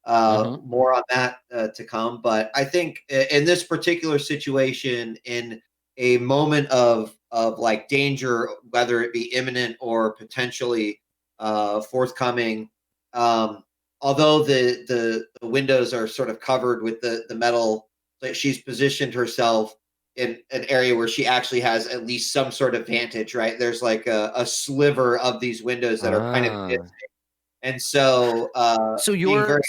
More on that to come. But I think in this particular situation, in a moment of like danger, whether it be imminent or potentially forthcoming, although the windows are sort of covered with the metal, that she's positioned herself in an area where she actually has at least some sort of vantage. Right, there's like a sliver of these windows that are kind of missing. And so you're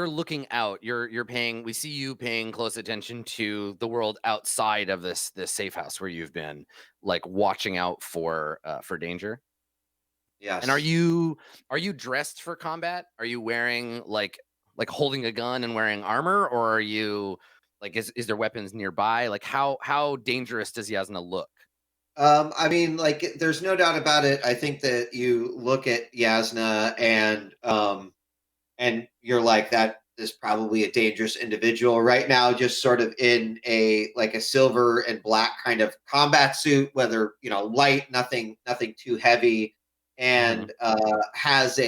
looking out. We see you paying close attention to the world outside of this safe house where you've been, like watching out for danger. Yes. And are you dressed for combat? Are you wearing like holding a gun and wearing armor, or are you like is there weapons nearby? Like how dangerous does Yasna look? I mean, like, there's no doubt about it. I think that you look at Yasna and you're like, that is probably a dangerous individual right now, just sort of in a silver and black kind of combat suit, whether light, nothing too heavy, and has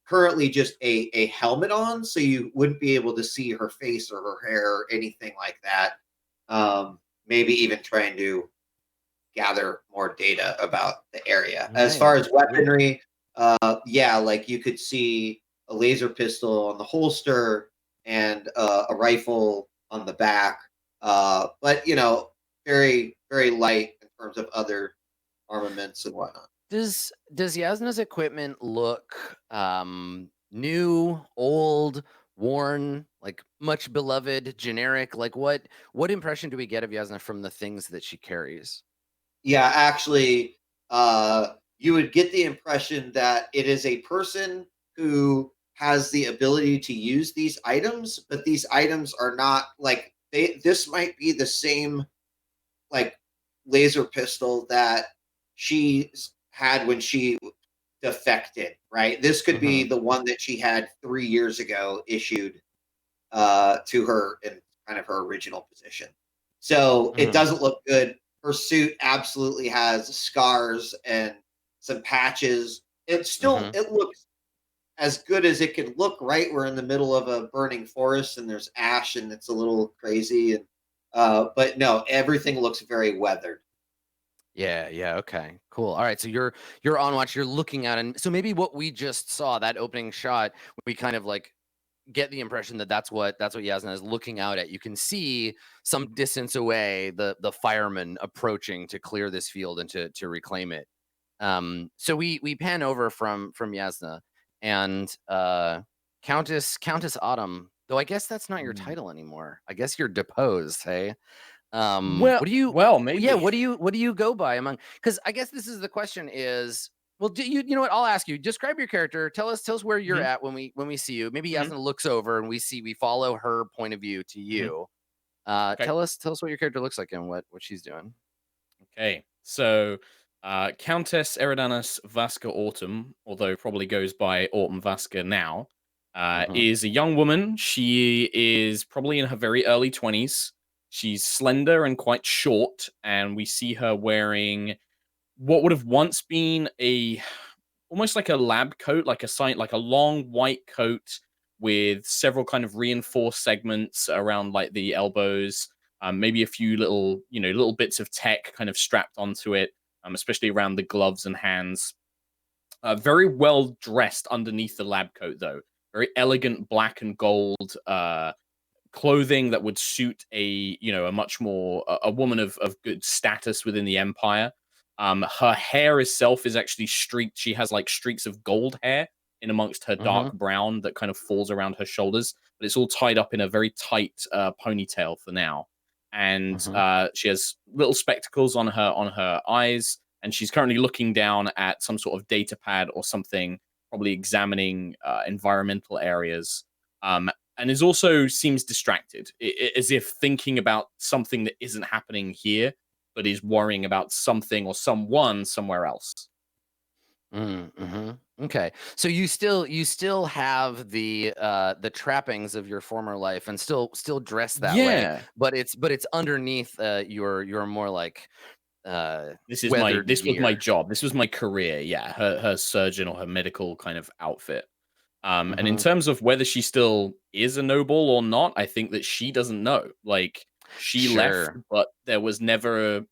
currently just a helmet on, so you wouldn't be able to see her face or her hair or anything like that. Maybe even trying to gather more data about the area. Nice. As far as weaponry, like you could see a laser pistol on the holster and a rifle on the back, but very very light in terms of other armaments and whatnot. Does Yasna's equipment look new, old, worn, like much beloved, generic? Like what impression do we get of Yasna from the things that she carries? Yeah, actually, you would get the impression that it is a person who has the ability to use these items, but these items are not like this might be the same like laser pistol that she had when she defected, right? This could be the one that she had 3 years ago, issued to her in kind of her original position. So it doesn't look good. Her suit absolutely has scars and some patches. It still it looks as good as it can look, right? We're in the middle of a burning forest and there's ash and it's a little crazy. And but no, everything looks very weathered. Yeah, okay. Cool. All right, so you're on watch, you're looking at, and so maybe what we just saw, that opening shot, we kind of like get the impression that that's what Yasna is looking out at. You can see some distance away the firemen approaching to clear this field and to reclaim it. So we pan over from Yasna and Countess Autumn, though I guess that's not your title anymore. I guess you're deposed, hey? What do you maybe. Yeah, what do you go by among, because I guess this is the question is, well, do you know what, I'll ask you, describe your character, tell us where you're at when we see you. Maybe Yasna looks over and we follow her point of view to you. Okay. Tell us what your character looks like and what she's doing. Okay, so Countess Eridanus Vasca Autumn, although probably goes by Autumn Vasca now, Mhm. is a young woman. She is probably in her very early 20s. She's slender and quite short, and we see her wearing what would have once been a almost like a lab coat, like a long white coat with several kind of reinforced segments around like the elbows, maybe a few little, little bits of tech kind of strapped onto it, especially around the gloves and hands. Very well dressed underneath the lab coat, though. Very elegant black and gold clothing that would suit a much more a woman of good status within the empire. Her hair itself is actually streaked. She has like streaks of gold hair in amongst her dark Mhm. brown that kind of falls around her shoulders, but it's all tied up in a very tight ponytail for now. And Mhm. she has little spectacles on her eyes, and she's currently looking down at some sort of data pad or something, probably examining environmental areas. And is also seems distracted, as if thinking about something that isn't happening here, but is worrying about something or someone somewhere else. Mhm. Okay. So you still have the trappings of your former life and still dress that way, Yeah, but it's underneath your more like weathered this was my gear. job. This was my career. Yeah, her surgeon or her medical kind of outfit. And in Mhm. terms of whether she still is a noble or not, I think that she doesn't know. Like she left, Sure. but there was never,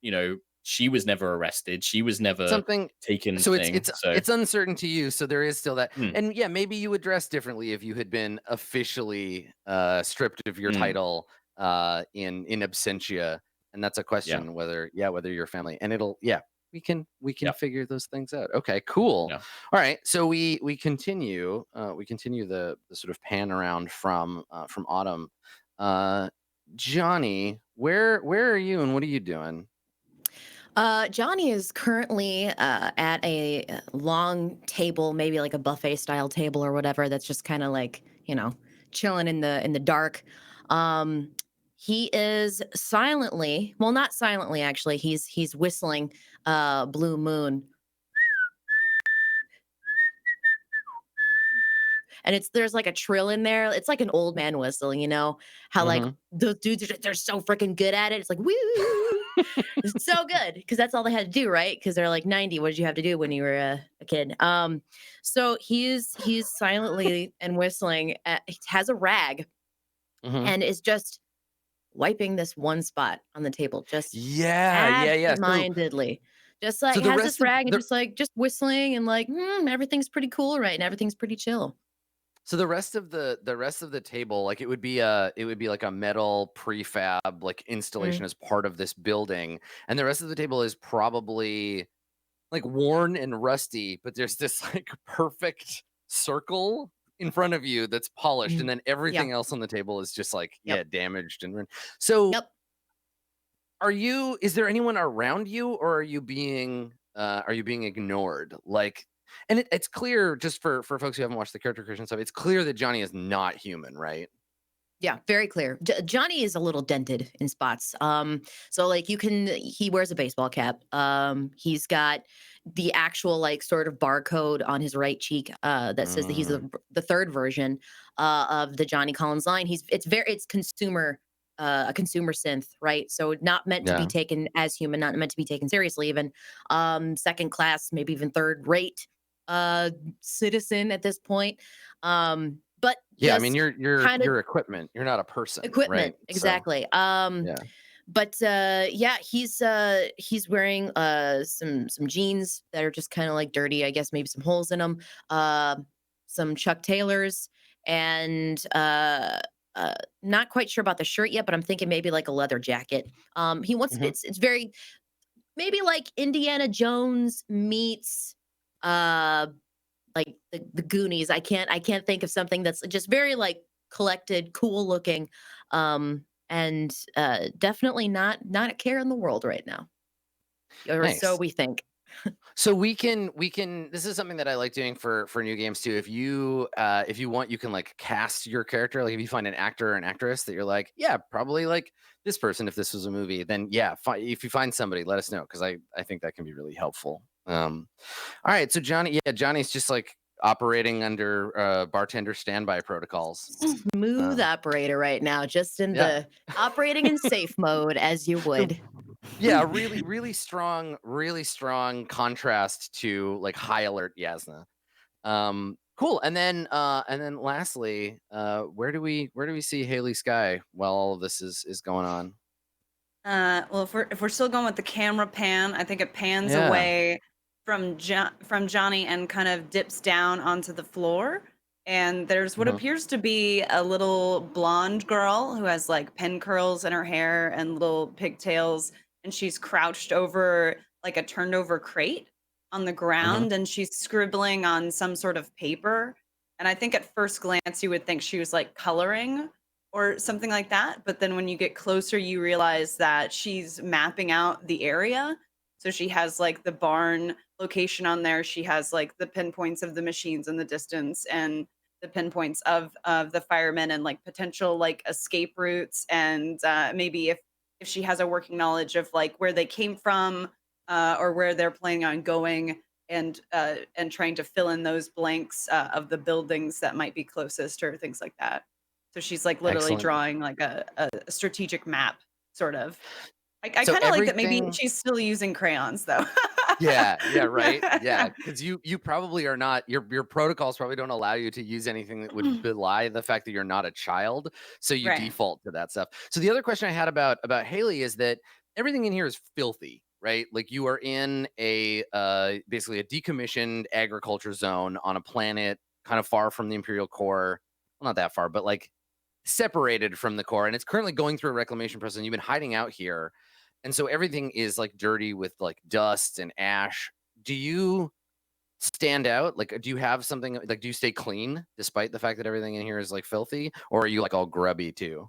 she was never arrested. She was never Something taken so thing. So, it's uncertain to you, so there is still that. mm, And yeah, maybe you would dress differently if you had been officially stripped of your mm, title in absentia. And that's a yeah, question whether your family and it'll we can yeah, figure those things out. Okay, cool. yeah. All right. So we continue the sort of pan around from Autumn. Uh Johnny, where are you and what are you doing? Johnny is currently at a long table, maybe like a buffet style table or whatever. That's just kind of like chilling in the dark. Um, he is silently, well, not silently actually. He's whistling "Blue Moon," and there's like a trill in there. It's like an old man whistle, how like Mhm. those dudes they're so freaking good at it. It's like woo. It's so good because that's all they had to do, right? Because they're like 90. What did you have to do when you were a kid? So he's silently and whistling. He has a rag Mhm. and is just wiping this one spot on the table, just Yeah, yeah, yeah. absent-mindedly. Just So like the has this rest of rag and the just whistling and like everything's pretty cool, right? And everything's pretty chill. so the rest of the table, like it would be like a metal prefab like Mm, installation as part of this building, and the rest of the table is probably like worn and rusty, but there's this like perfect circle in front of you that's polished, and mm. then Yeah. everything else on the table is just like Yep. damaged and so Yep. is there anyone around you or are you being ignored? Like and it's clear just for folks who haven't watched the character creation stuff, it's clear that Johnny is not human, right? Yeah, very clear. Johnny is a little dented in spots. So like he wears a baseball cap. He's got the actual like sort of barcode on his right cheek that says that he's Mm, the third version of the Johnny Collins line. It's consumer a consumer synth, right? So not meant to be yeah. taken as human, not meant to be taken seriously even. Second class, maybe even third rate uh citizen at this point. But Yeah, I mean just kind of you're equipment. You're not a person, right? equipment, So, exactly. yeah. But yeah, he's wearing some jeans that are just kind of like dirty, I guess maybe some holes in them. Some Chuck Taylors and not quite sure about the shirt yet, but I'm thinking maybe like a leather jacket. He wants Mhm. it's very maybe like Indiana Jones meets uh like the Goonies. I can't think of something that's just very like collected, cool looking, and definitely not a care in the world right now, or so Nice. we think. So we can this is something that I like doing for new games too. If you want, you can like cast your character. Like if you find an actor or an actress that you're like, yeah, probably like this person if this was a movie, then yeah, if you find somebody, let us know, because I think that can be really helpful. All right, so Johnny's just like operating under bartender standby protocols. Smooth operator right now, just in the operating in safe mode as you would. Yeah, really strong contrast to like high alert Yasna. Cool. And then lastly, where do we see Haley Sky while all of this is going on? Well, if we're still going with the camera pan, I think it pans Yeah. away from Johnny and kind of dips down onto the floor. And there's what Mhm. appears to be a little blonde girl who has like pin curls in her hair and little pigtails, and she's crouched over like a turned over crate on the ground, and she's scribbling on some sort of paper. And I think at first glance you would think she was like coloring or something like that. But then when you get closer, you realize that she's mapping out the area. So she has like the barn location on there. She has like the pinpoints of the machines in the distance and the pinpoints of the firemen and like potential like escape routes. And maybe if she has a working knowledge of like where they came from or where they're planning on going, and trying to fill in those blanks of the buildings that might be closest or things like that. So she's like literally Excellent. drawing like a strategic map, sort of. I So kind of like that maybe everything. she's still using crayons though. Yeah, right. Yeah, because you probably are not, your protocols probably don't allow you to use anything that would belie the fact that you're not a child. So you Right. default to that stuff. So the other question I had about Haley is that everything in here is filthy, right? Like you are in a basically a decommissioned agriculture zone on a planet kind of far from the Imperial core. Well, not that far, but like separated from the core, and it's currently going through a reclamation process, and you've been hiding out here. And so everything is like dirty with like dust and ash. Do you stand out? Like, do you have something like, do you stay clean despite the fact that everything in here is like filthy, or are you like all grubby too?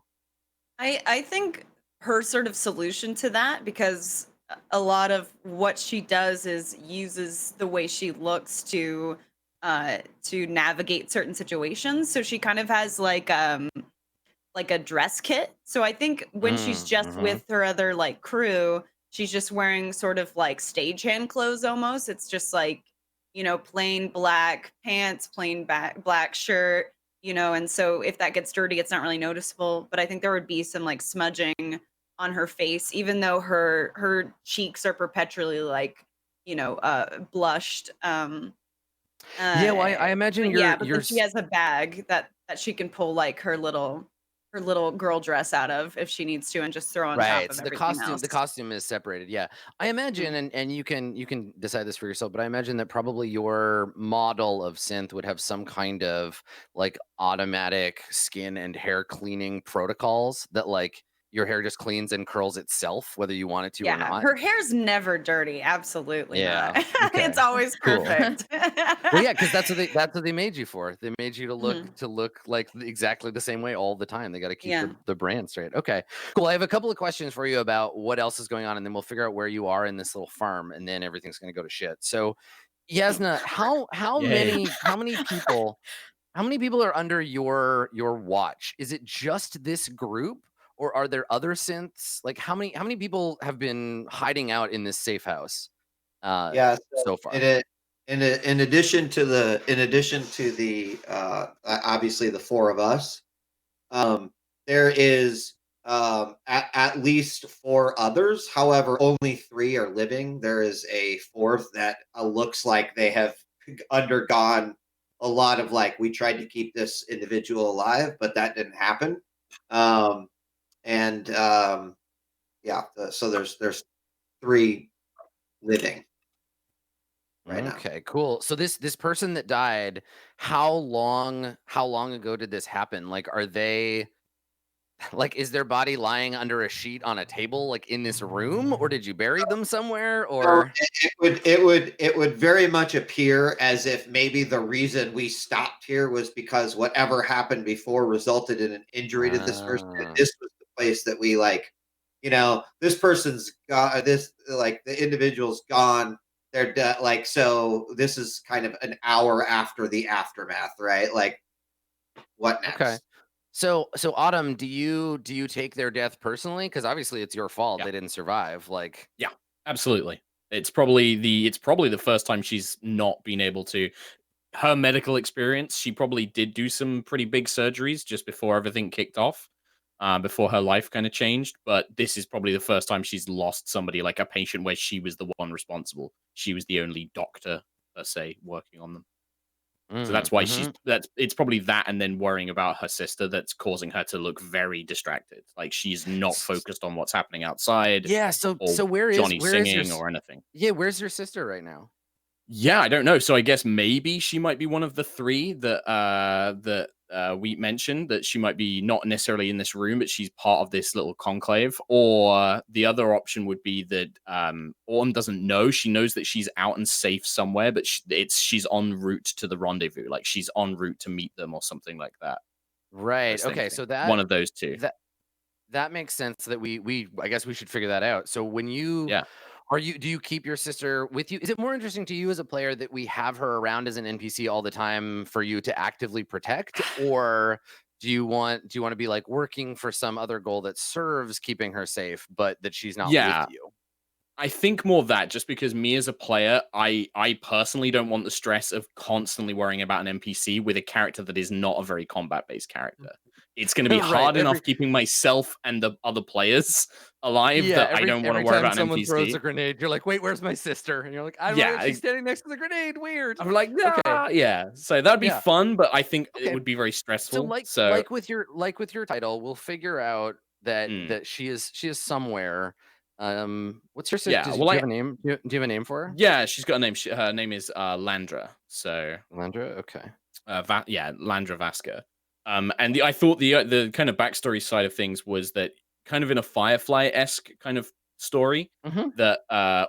I think her sort of solution to that, because a lot of what she does is uses the way she looks to navigate certain situations. So she kind of has like a dress kit. So I think when she's just Mm-hmm. with her other like crew, she's just wearing sort of like stagehand clothes almost. It's just like, plain black pants, plain black shirt, and so if that gets dirty, it's not really noticeable. But I think there would be some like smudging on her face, even though her cheeks are perpetually like, blushed. Yeah, well, I imagine But yeah, you're but then she has a bag that she can pull like her little girl dress out of if she needs to, and just throw on top right. of So everything else. the costume is separated. Yeah. I imagine, and you can decide this for yourself, but I imagine that probably your model of synth would have some kind of like automatic skin and hair cleaning protocols that like your hair just cleans and curls itself, whether you want it to or Yeah, not. her hair's never dirty. Absolutely Yeah. not. Okay. It's always Cool. perfect. Well, yeah, because that's what they made you for. They made you to Mhm. look like exactly the same way all the time. They got to keep Yeah. the brand straight. Okay, cool. I have a couple of questions for you about what else is going on, and then we'll figure out where you are in this little farm, and then everything's going to go to shit. So, Yasna, how Yay. many people are under your watch? Is it just this group, or are there other synths? Like how many people have been hiding out in this safe house Yeah. so far? In addition to the obviously the four of us, there is at least four others. However, only three are living. There is a fourth that looks like they have undergone a lot of like, we tried to keep this individual alive, but that didn't happen. Um, and yeah, so there's three living right now. Okay, cool. So this person that died, how long ago did this happen? Like, are they like, is their body lying under a sheet on a table like in this room, or did you bury them somewhere, So or it would very much appear as if maybe the reason we stopped here was because whatever happened before resulted in an injury to this person. And Ah, this was the place that we like, this person's got this, like the individual's gone. they're like, so this is kind of an hour after the aftermath, right? Like, what next? Okay. So Autumn, do you take their death personally? Because obviously it's your fault Yeah. they didn't survive. Like, Yeah, absolutely. It's probably the first time she's not been able to. Her medical experience, she probably did do some pretty big surgeries just before everything kicked off, before her life kind of changed. But this is probably the first time she's lost somebody, like a patient where she was the one responsible. She was the only doctor, per se, working on them. So that's why it's probably that, and then worrying about her sister that's causing her to look very distracted. Like she's not focused on what's happening outside yeah. So or where is Johnny your singing or anything. yeah? Where's your sister right now? Yeah, I don't know. So I guess maybe she might be one of the three that we mentioned, that she might be not necessarily in this room, but she's part of this little conclave. Or the other option would be that Autumn doesn't know. She knows that she's out and safe somewhere, but she's en route to the rendezvous. Like she's en route to meet them or something like that. I Right. was Okay. thinking. So One of those two. that makes sense. That we I guess we should figure that out. So when you Yeah. do you keep your sister with you? Is it more interesting to you as a player that we have her around as an NPC all the time for you to actively protect, or do you want to be like working for some other goal that serves keeping her safe, but that she's not with Yeah. you? I think more that, just because me as a player, I personally don't want the stress of constantly worrying about an NPC with a character that is not a very combat-based character. It's going to be Right. hard enough keeping myself and the other players alive Yeah. that I don't want to Every worry time about an someone throws a NPC. grenade, you're like, wait, where's my sister? And you're like, I don't know. Yeah, She's standing next to the grenade. Weird. I'm like, Okay. yeah. So that'd be Yeah. fun, but I think it Okay. would be very So stressful. like So with your title, we'll figure out that mm, she is somewhere. What's your sister? yeah, Do well, you have a name? Do you have a name for her? yeah, she's got a name. Her name is Landra. So Landra. Okay. Landra Vasca. And I thought the kind of backstory side of things was that kind of in a Firefly-esque kind of story Mm-hmm. that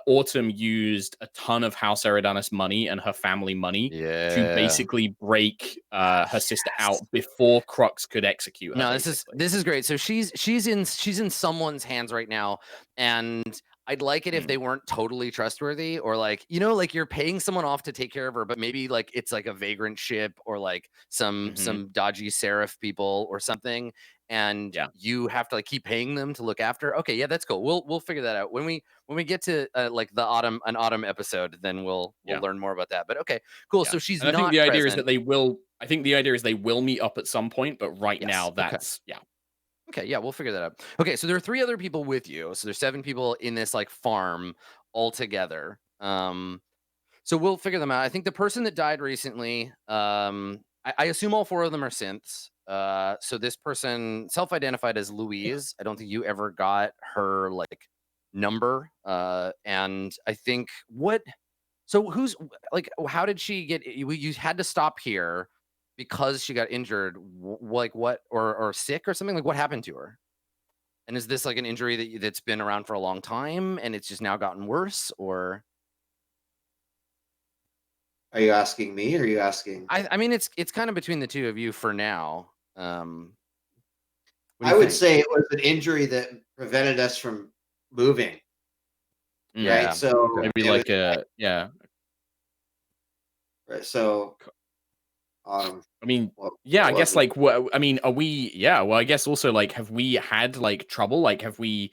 Autumn used a ton of House Eridanus money and her family money to Yeah. basically break her sister out before Crux could execute her. No, Basically, this is great. So she's in someone's hands right now, and I'd like it if they weren't totally trustworthy, or like, like you're paying someone off to take care of her, but maybe like it's like a vagrant ship or like some dodgy seraph people or something, and Yeah. you have to like keep paying them to look after. Okay, yeah, that's cool. We'll figure that out when we get to like an autumn episode. Then we'll learn more about that. But okay, cool. Yeah. So she's And I think not the idea is present. that they will. I think the idea is they will meet up at some point, but right Yes, now okay. that's yeah. Okay, yeah, we'll figure that out. Okay, so there are 3 other people with you. So there's 7 people in this like farm all together. So we'll figure them out. I think the person that died recently, I assume all 4 of them are synths. So this person self-identified as Louise. I don't think you ever got her like number. And I think who's like, how did she get? You had to stop here because she got injured. Like what, or sick or something? Like what happened to her? And is this like an injury that's been around for a long time and it's just now gotten worse? Or Are you asking me or are you asking? I mean, it's kind of between the two of you for now. What do I you would think? say it was an injury that prevented us from moving. Yeah. Right. So Maybe it like was, yeah. right. So I mean, what yeah, I was guess it? like what I mean, are we yeah, well I guess also like have we had like trouble? Like have we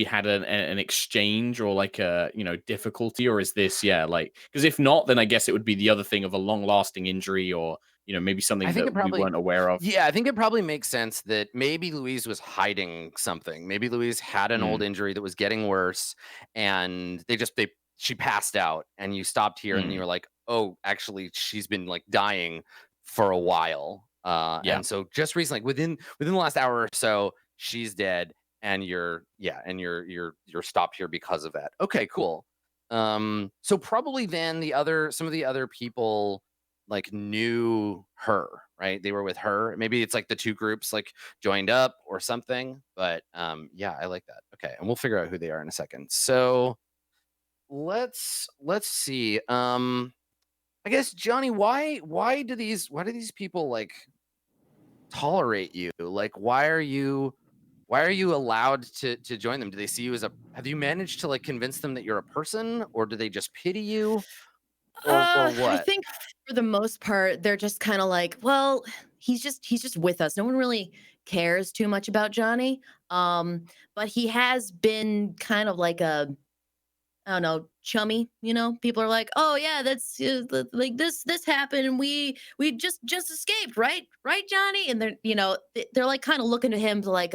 had an exchange or like a difficulty, or is this like, because if not, then I guess it would be the other thing of a long lasting injury, or maybe I something think it that we probably, weren't aware of. yeah, I think it probably makes sense that maybe Louise was hiding something. Maybe Louise had an old Mm, injury that was getting worse, and she passed out, and you stopped here, and you mm, were like, oh, actually, she's been like dying for a while. yeah, And so just recently, like, within the last hour or so, she's dead, and you're stopped here because of that. Okay, cool. So probably then some of the other people like knew her, right? They were with her. Maybe it's like the 2 groups like joined up or something. But yeah, I like that. Okay, and we'll figure out who they are in a second. So let's see. I guess Johnny, why do these people like tolerate you? Like why are you Why are you allowed to join them? Do they see you as have you managed to like convince them that you're a person, or do they just pity you, or I what? think for the most part, they're just kind of like, well, he's just with us. No one really cares too much about Johnny. But he has been kind of like I don't know, chummy, people are like, oh yeah, that's like this happened and we just escaped, right Johnny, and they're like kind of looking to him to like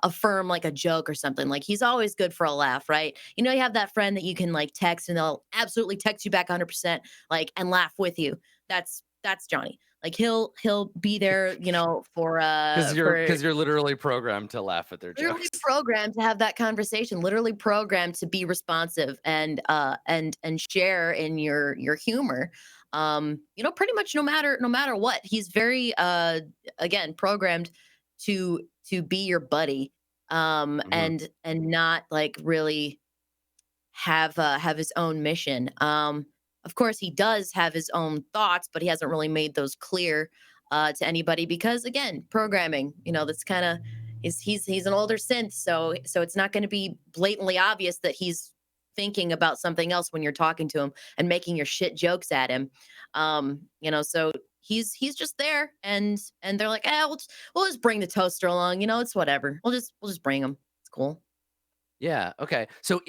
affirm like a joke or something. Like he's always good for a laugh, right? You have that friend that you can like text and they'll absolutely text you back 100%, like, and laugh with you. That's Johnny. Like he'll be there, for Because you're literally programmed to laugh at their literally jokes. programmed to have that conversation, literally programmed to be responsive and share in your humor. Pretty much no matter what. He's very again programmed to be your buddy. Mhm. And not like really have his own mission. Of course, he does have his own thoughts, but he hasn't really made those clear to anybody because, again, programming. That's kind of he's an older synth, so it's not going to be blatantly obvious that he's thinking about something else when you're talking to him and making your shit jokes at him. So he's just there, and they're like, we'll just bring the toaster along. It's whatever. We'll just bring him. It's cool. Yeah. Okay. So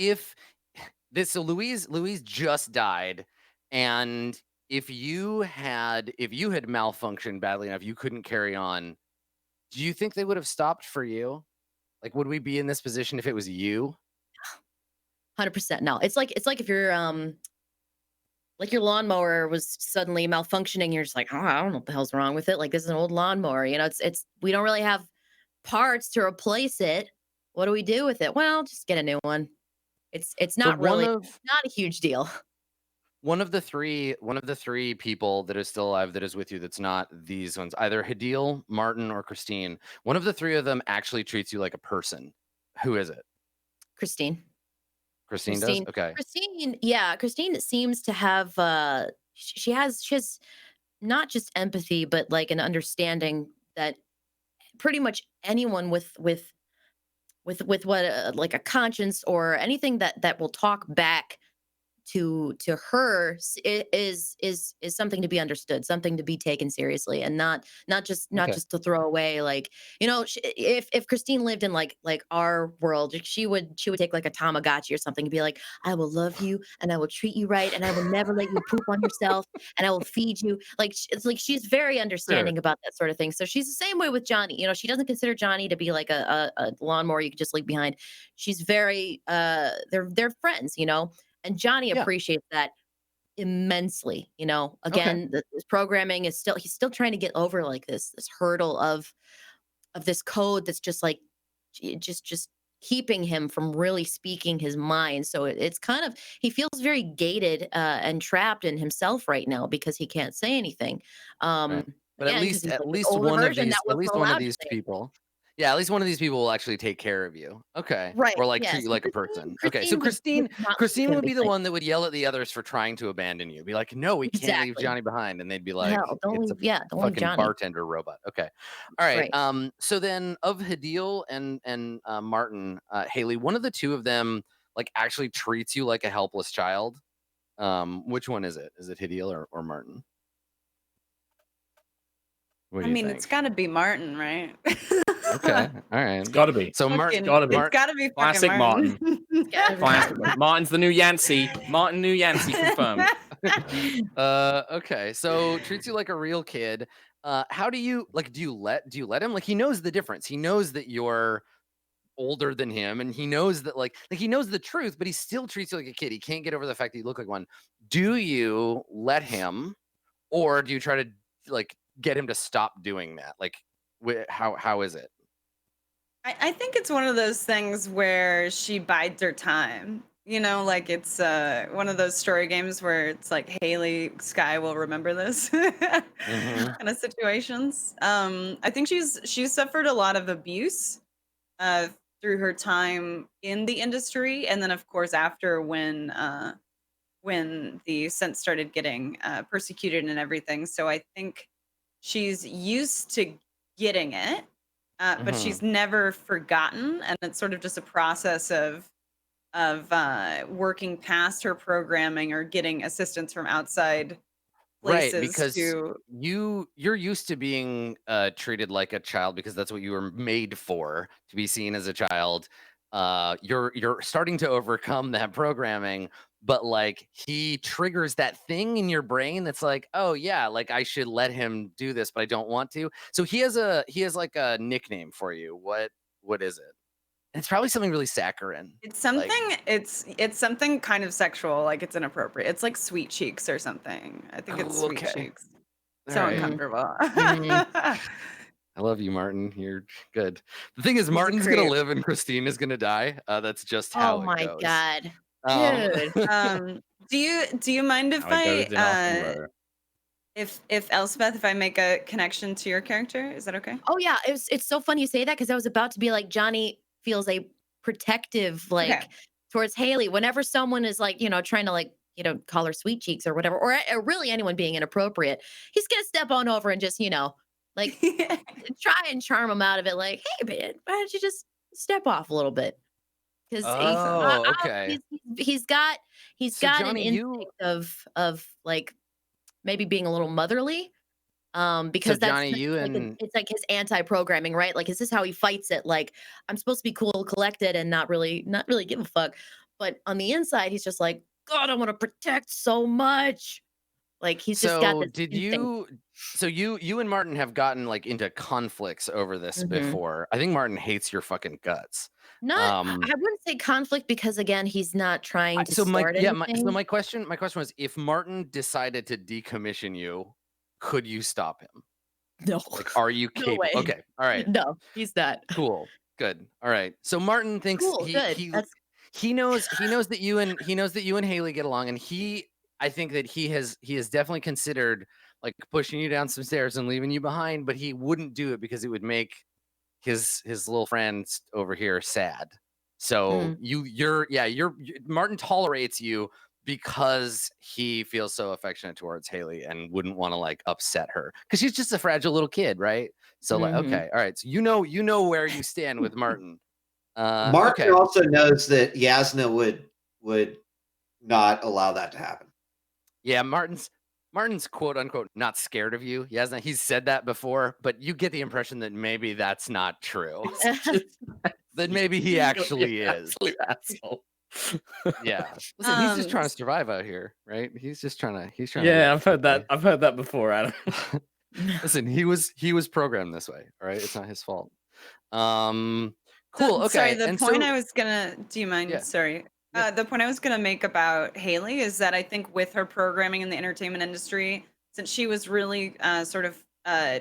Louise just died, and if you had malfunctioned badly enough, you couldn't carry on. Do you think they would have stopped for you? Like, would we be in this position if it was you? 100% no. It's like if you're like your lawnmower was suddenly malfunctioning, you're just like, oh, I don't know what the hell's wrong with it. Like, this is an old lawnmower. It's we don't really have parts to replace it. What do we do with it? Well, just get a new one. It's So not really not a huge deal. one of the three people that is still alive that is with you that's not these ones, either Hadil, Martin, or Christine. One of the three of them actually treats you like a person. Who is it? Christine. Christine does? Okay. Christine seems to have she has not just empathy, but like an understanding that pretty much anyone with what like a conscience or anything that will talk back to her is something to be understood, something to be taken seriously, and not Okay. just to throw away. Like, if Christine lived in like our world, she would take like a Tamagotchi or something and be like, I will love you and I will treat you right and I will never let you poop on yourself and I will feed you. Like, it's like she's very Sure. understanding about that sort of thing. So she's the same way with Johnny. She doesn't consider Johnny to be like a lawnmower you could just leave behind. She's very they're friends, and Johnny Yeah. appreciates that immensely. Okay. Again, this programming is he's still trying to get over like this hurdle of this code that's just like just keeping him from really speaking his mind. So it's kind of, he feels very gated and trapped in himself right now because he can't say anything. Right. But Again, because he's like at this least older one of version that wasn't allowed to say it. people. Yeah, at least one of these people will actually take care of you. Okay. Right. Or like Yeah. treat you So like a person. Okay. So Christine would not leave Christine him would be the behind. one that would yell at the others for trying to abandon you. Be like, "No, we can't leave Exactly. Johnny behind." And they'd be like, Hell, don't "It's a leave. Yeah, don't leave fucking Johnny. bartender robot." Okay. All right. Right. So then of Hadil and Martin, Haley, one of the two of them like actually treats you like a helpless child. Which one is it? Is it Hadil or Martin? What do I you mean, think? it's got to be Martin, right? Okay. All right. It's got to be. So Fucking- Martin, it's got to be fucking Classic Martin. Classic. Martin's the new Yancey. Martin, new Yancey confirmed. Okay. So treats you like a real kid. How do you do you let him? Like, he knows the difference. He knows that you're older than him, and he knows that like he knows the truth, but he still treats you like a kid. He can't get over the fact that you look like one. Do you let him, or do you try to like get him to stop doing that? Like, how is it? I think it's one of those things where she bides her time. Like it's one of those story games where it's like Haley Sky will remember this Mhm. kind of situations. I think she's suffered a lot of abuse uh, through her time in the industry, and then of course after when the scent started getting persecuted and everything. So I think she's used to getting it. but she's never forgotten, and it's sort of just a process of working past her programming or getting assistance from outside Right, places because to. you're used to being treated like a child because that's what you were made for, to be seen as a child. You're starting to overcome that programming, but like he triggers that thing in your brain that's like, oh yeah, like I should let him do this, but I don't want to. So he has like a nickname for you. What is it? And it's probably something really saccharine. It's Like, something. It's something kind of sexual, like it's inappropriate. It's like sweet cheeks or something. I think it's oh, sweet okay. cheeks. All So right. uncomfortable. I love you, Martin. You're good. The thing is, He's a Martin's gonna creep. live and Christine is gonna die. That's just Oh how it my goes. god, Um, dude. Do you mind if How it goes in Austin Row. if Elspeth, if I make a connection to your character, is that okay? Oh yeah, it's so funny you say that because I was about to be like Johnny feels a protective like Okay. towards Haley whenever someone is like trying to like call her sweet cheeks or whatever or really anyone being inappropriate. He's gonna step on over and just like try and charm him out of it. Like, hey man, why don't you just step off a little bit? Because Awesome. okay. he's got So an Johnny, instinct of like maybe being a little motherly. Because that's Johnny, you and it's like his anti-programming, right? Like, is this how he fights it? Like, I'm supposed to be cool, collected, and not really give a fuck. But on the inside, he's just like, God, I want to protect so much. Like, he's just got so this did instinct. you and Martin have gotten like into conflicts over this Mhm. before. I think Martin hates your fucking guts. Not, I wouldn't say conflict because again, he's not trying to So my start yeah, anything. my question was, if Martin decided to decommission you, could you stop him? No, Like, are you no capable? way. Okay, all right. No, he's not. Cool. Good. All right. So Martin thinks Cool, good. That's he knows that you and Haley get along, and I think that he has definitely considered like pushing you down some stairs and leaving you behind, but he wouldn't do it because it would make his little friends over here sad. So you're Martin tolerates you because he feels so affectionate towards Haley and wouldn't want to like upset her because she's just a fragile little kid, right? So like, okay, all right. So you know where you stand with Martin. Martin Okay. also knows that Yasna would not allow that to happen. Yeah, Martin's quote unquote not scared of you. He's said that before, but you get the impression that maybe that's not true. That maybe he actually is. Absolute asshole. Yeah. Listen, he's just trying to survive out here, right? He's trying to Yeah, live, I've heard that. okay? I've heard that before, Adam. Listen, he was programmed this way, all right? It's not his fault. Cool. Okay. Sorry, the and point so, I was gonna. Do you mind? Yeah. Sorry. Yeah. The point I was gonna make about Haley is that I think with her programming in the entertainment industry, since she was really sort of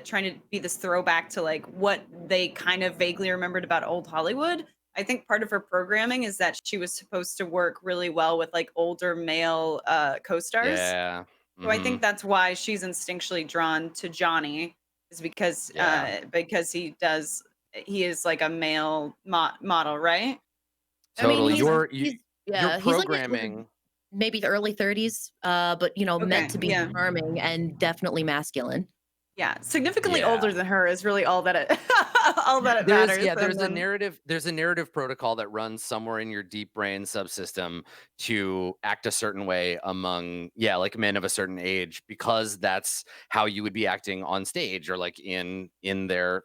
trying to be this throwback to like what they kind of vaguely remembered about old Hollywood, I think part of her programming is that she was supposed to work really well with like older male co-stars. Yeah. So I think that's why she's instinctually drawn to Johnny, is because he is like a male model, right? Totally. I mean, he's your he's like programming. maybe the early 30s, but meant to be yeah. charming and definitely masculine. Yeah, significantly Yeah. older than her is really all that it matters. There's and a narrative protocol that runs somewhere in your deep brain subsystem to act a certain way among like men of a certain age, because that's how you would be acting on stage or like in their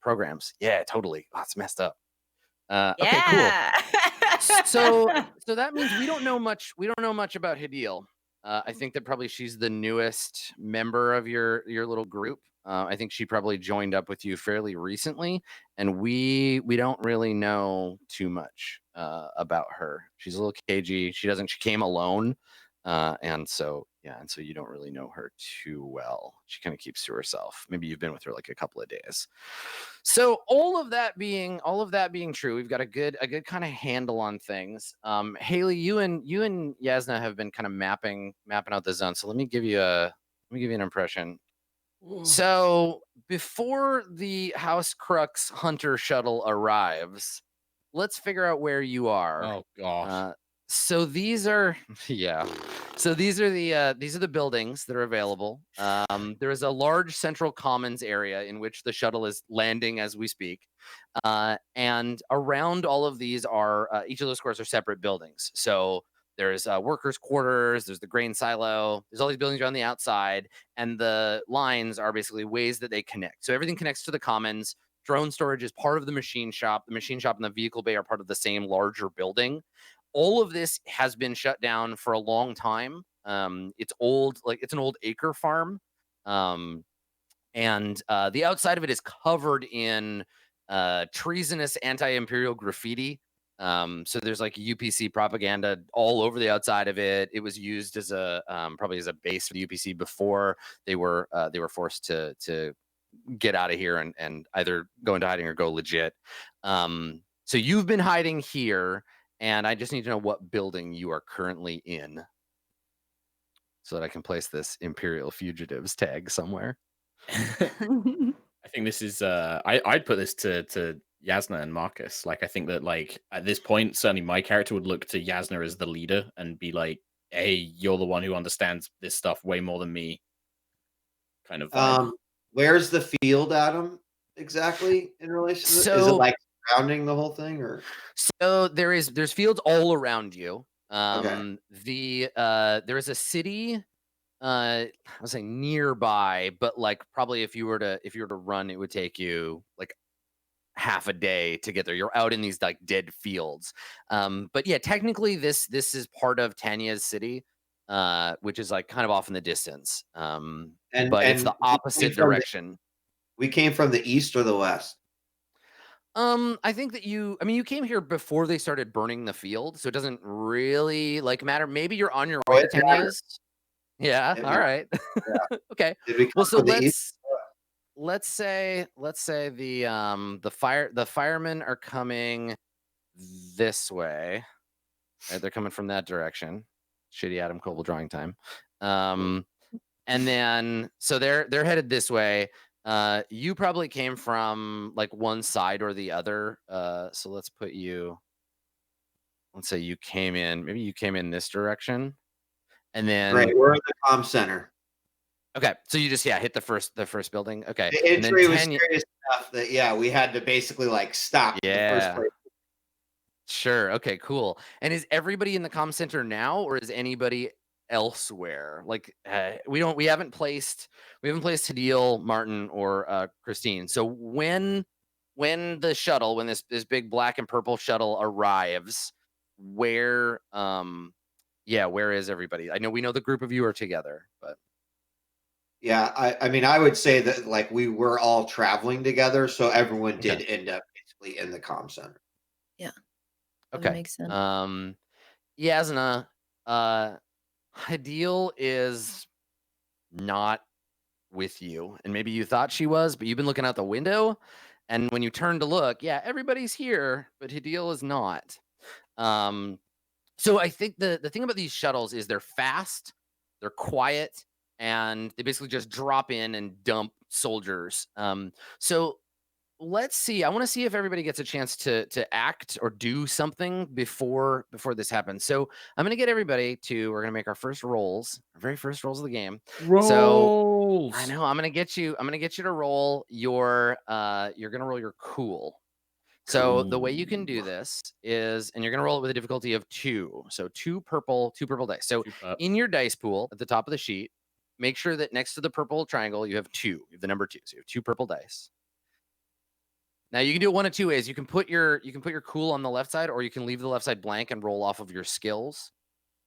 programs. Yeah, totally. Oh, it's messed up. Okay, cool. So that means we don't know much about Hadil. I think that probably she's the newest member of your little group. I think she probably joined up with you fairly recently, and we don't really know too much about her. She's a little cagey. She came alone, and so you don't really know her too well. She kind of keeps to herself. Maybe you've been with her like a couple of days. So all of that being true, we've got a good kind of handle on things. Haley, you and Yasna have been kind of mapping out the zone. So let me give you an impression. So before the House Crux Hunter shuttle arrives, let's figure out where you are. Oh gosh. So these are yeah. So these are the buildings that are available. There is a large central commons area in which the shuttle is landing as we speak, and around all of these are each of those squares are separate buildings. So there's workers' quarters, there's the grain silo, there's all these buildings around the outside, and the lines are basically ways that they connect. So everything connects to the commons. Drone storage is part of the machine shop. The machine shop and the vehicle bay are part of the same larger building. All of this has been shut down for a long time. It's old, like it's an old acre farm. And the outside of it is covered in treasonous anti-imperial graffiti. So there's like UPC propaganda all over the outside of it. It was used as a probably as a base for the UPC before they were forced to get out of here and either go into hiding or go legit. So you've been hiding here, and I just need to know what building you are currently in so that I can place this Imperial Fugitives tag somewhere. I think this is I'd put this to Yasna and Marcus. Like I think that like at this point, certainly my character would look to Yasna as the leader and be like, hey, you're the one who understands this stuff way more than me. Kind of vibe. Where's the field, Adam, exactly in relation to it? Is it like surrounding the whole thing, or so there's fields all around you. Okay. There is a city I was saying nearby, but like probably if you were to run, it would take you like half a day to get there. You're out in these like dead fields. But yeah, technically this is part of Tanya's city, which is like kind of off in the distance. But it's the opposite direction. We came from the east or the west? I think that you came here before they started burning the field, so it doesn't really like matter. Maybe you're on your way to Tanya's. Yeah. All right. Yeah. Okay. Well, so let's say the firemen are coming this way. Right, they're coming from that direction. Shitty Adam Coble drawing time. And then so they're headed this way. You probably came from like one side or the other. So let's say you came in this direction. And then Great, we're in the comm center. Okay, so you just hit the first building. Okay, the entry was serious enough that we had to basically like stop the first place. Sure. Okay, cool. And is everybody in the comm center now, or is anybody elsewhere? Like we haven't placed Hadil, Martin, or Christine. So when the shuttle, when this big black and purple shuttle arrives, where is everybody? I know we know the group of you are together, but yeah, I mean I would say that like we were all traveling together, so everyone did end up basically in the comm center. Yeah. Okay. Makes sense. Yasna, Hadil is not with you, and maybe you thought she was, but you've been looking out the window, and when you turn to look, everybody's here, but Hadil is not. So I think the thing about these shuttles is they're fast, they're quiet, and they basically just drop in and dump soldiers. So let's see. I want to see if everybody gets a chance to act or do something before this happens. So I'm going to get everybody to. We're going to make our very first rolls of the game. Rolls. So I know I'm going to get you to roll your. You're going to roll your cool. So the way you can do this is, and you're going to roll it with a difficulty of 2. So two purple dice. So in your dice pool at the top of the sheet, make sure that next to the purple triangle you have 2. You have the number 2. So you have 2 purple dice. Now you can do it one of two ways. You can put your cool on the left side, or you can leave the left side blank and roll off of your skills.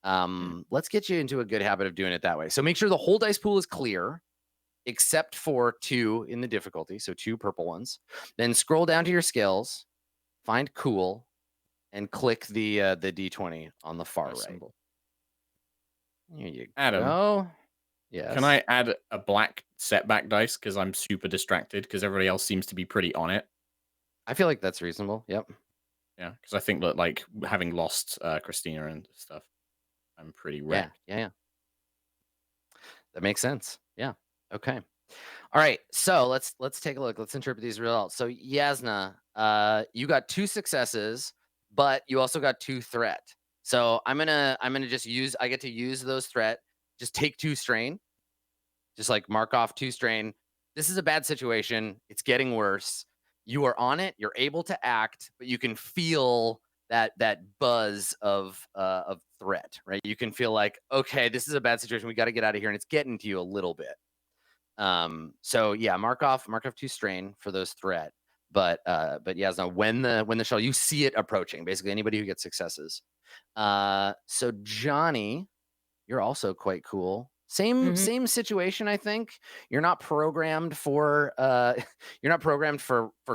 Let's get you into a good habit of doing it that way. So make sure the whole dice pool is clear, except for 2 in the difficulty. So 2 purple ones. Then scroll down to your skills, find cool, and click the D20 on the far right. Symbol. Here you Adam, go. Yes. Can I add a black setback dice because I'm super distracted because everybody else seems to be pretty on it? I feel like that's reasonable. Yep. Yeah, because I think that like having lost Christina and stuff, I'm pretty wrecked. Yeah. That makes sense. Yeah. Okay. All right. So let's take a look. Let's interpret these results. So Yasna, you got 2 successes, but you also got 2 threat. So I'm gonna just use. I get to use those threat. Just take 2 strain. Just like mark off 2 strain. This is a bad situation. It's getting worse. You are on it. You're able to act, but you can feel that buzz of threat, right? You can feel like, okay, this is a bad situation. We got to get out of here, and it's getting to you a little bit. So yeah, mark off 2 strain for those threat. But yeah, so when the shell, you see it approaching. Basically, anybody who gets successes. So Johnny, you're also quite cool. Same situation, I think. You're not programmed for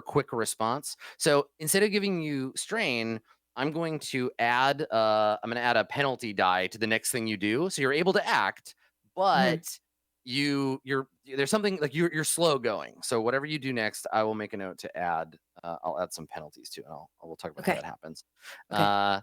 quick response. So instead of giving you strain, I'm going to add a penalty die to the next thing you do. So you're able to act, but you're there's something like you're slow going. So whatever you do next, I will make a note to add. I'll add some penalties to, and we'll talk about how that happens. Okay.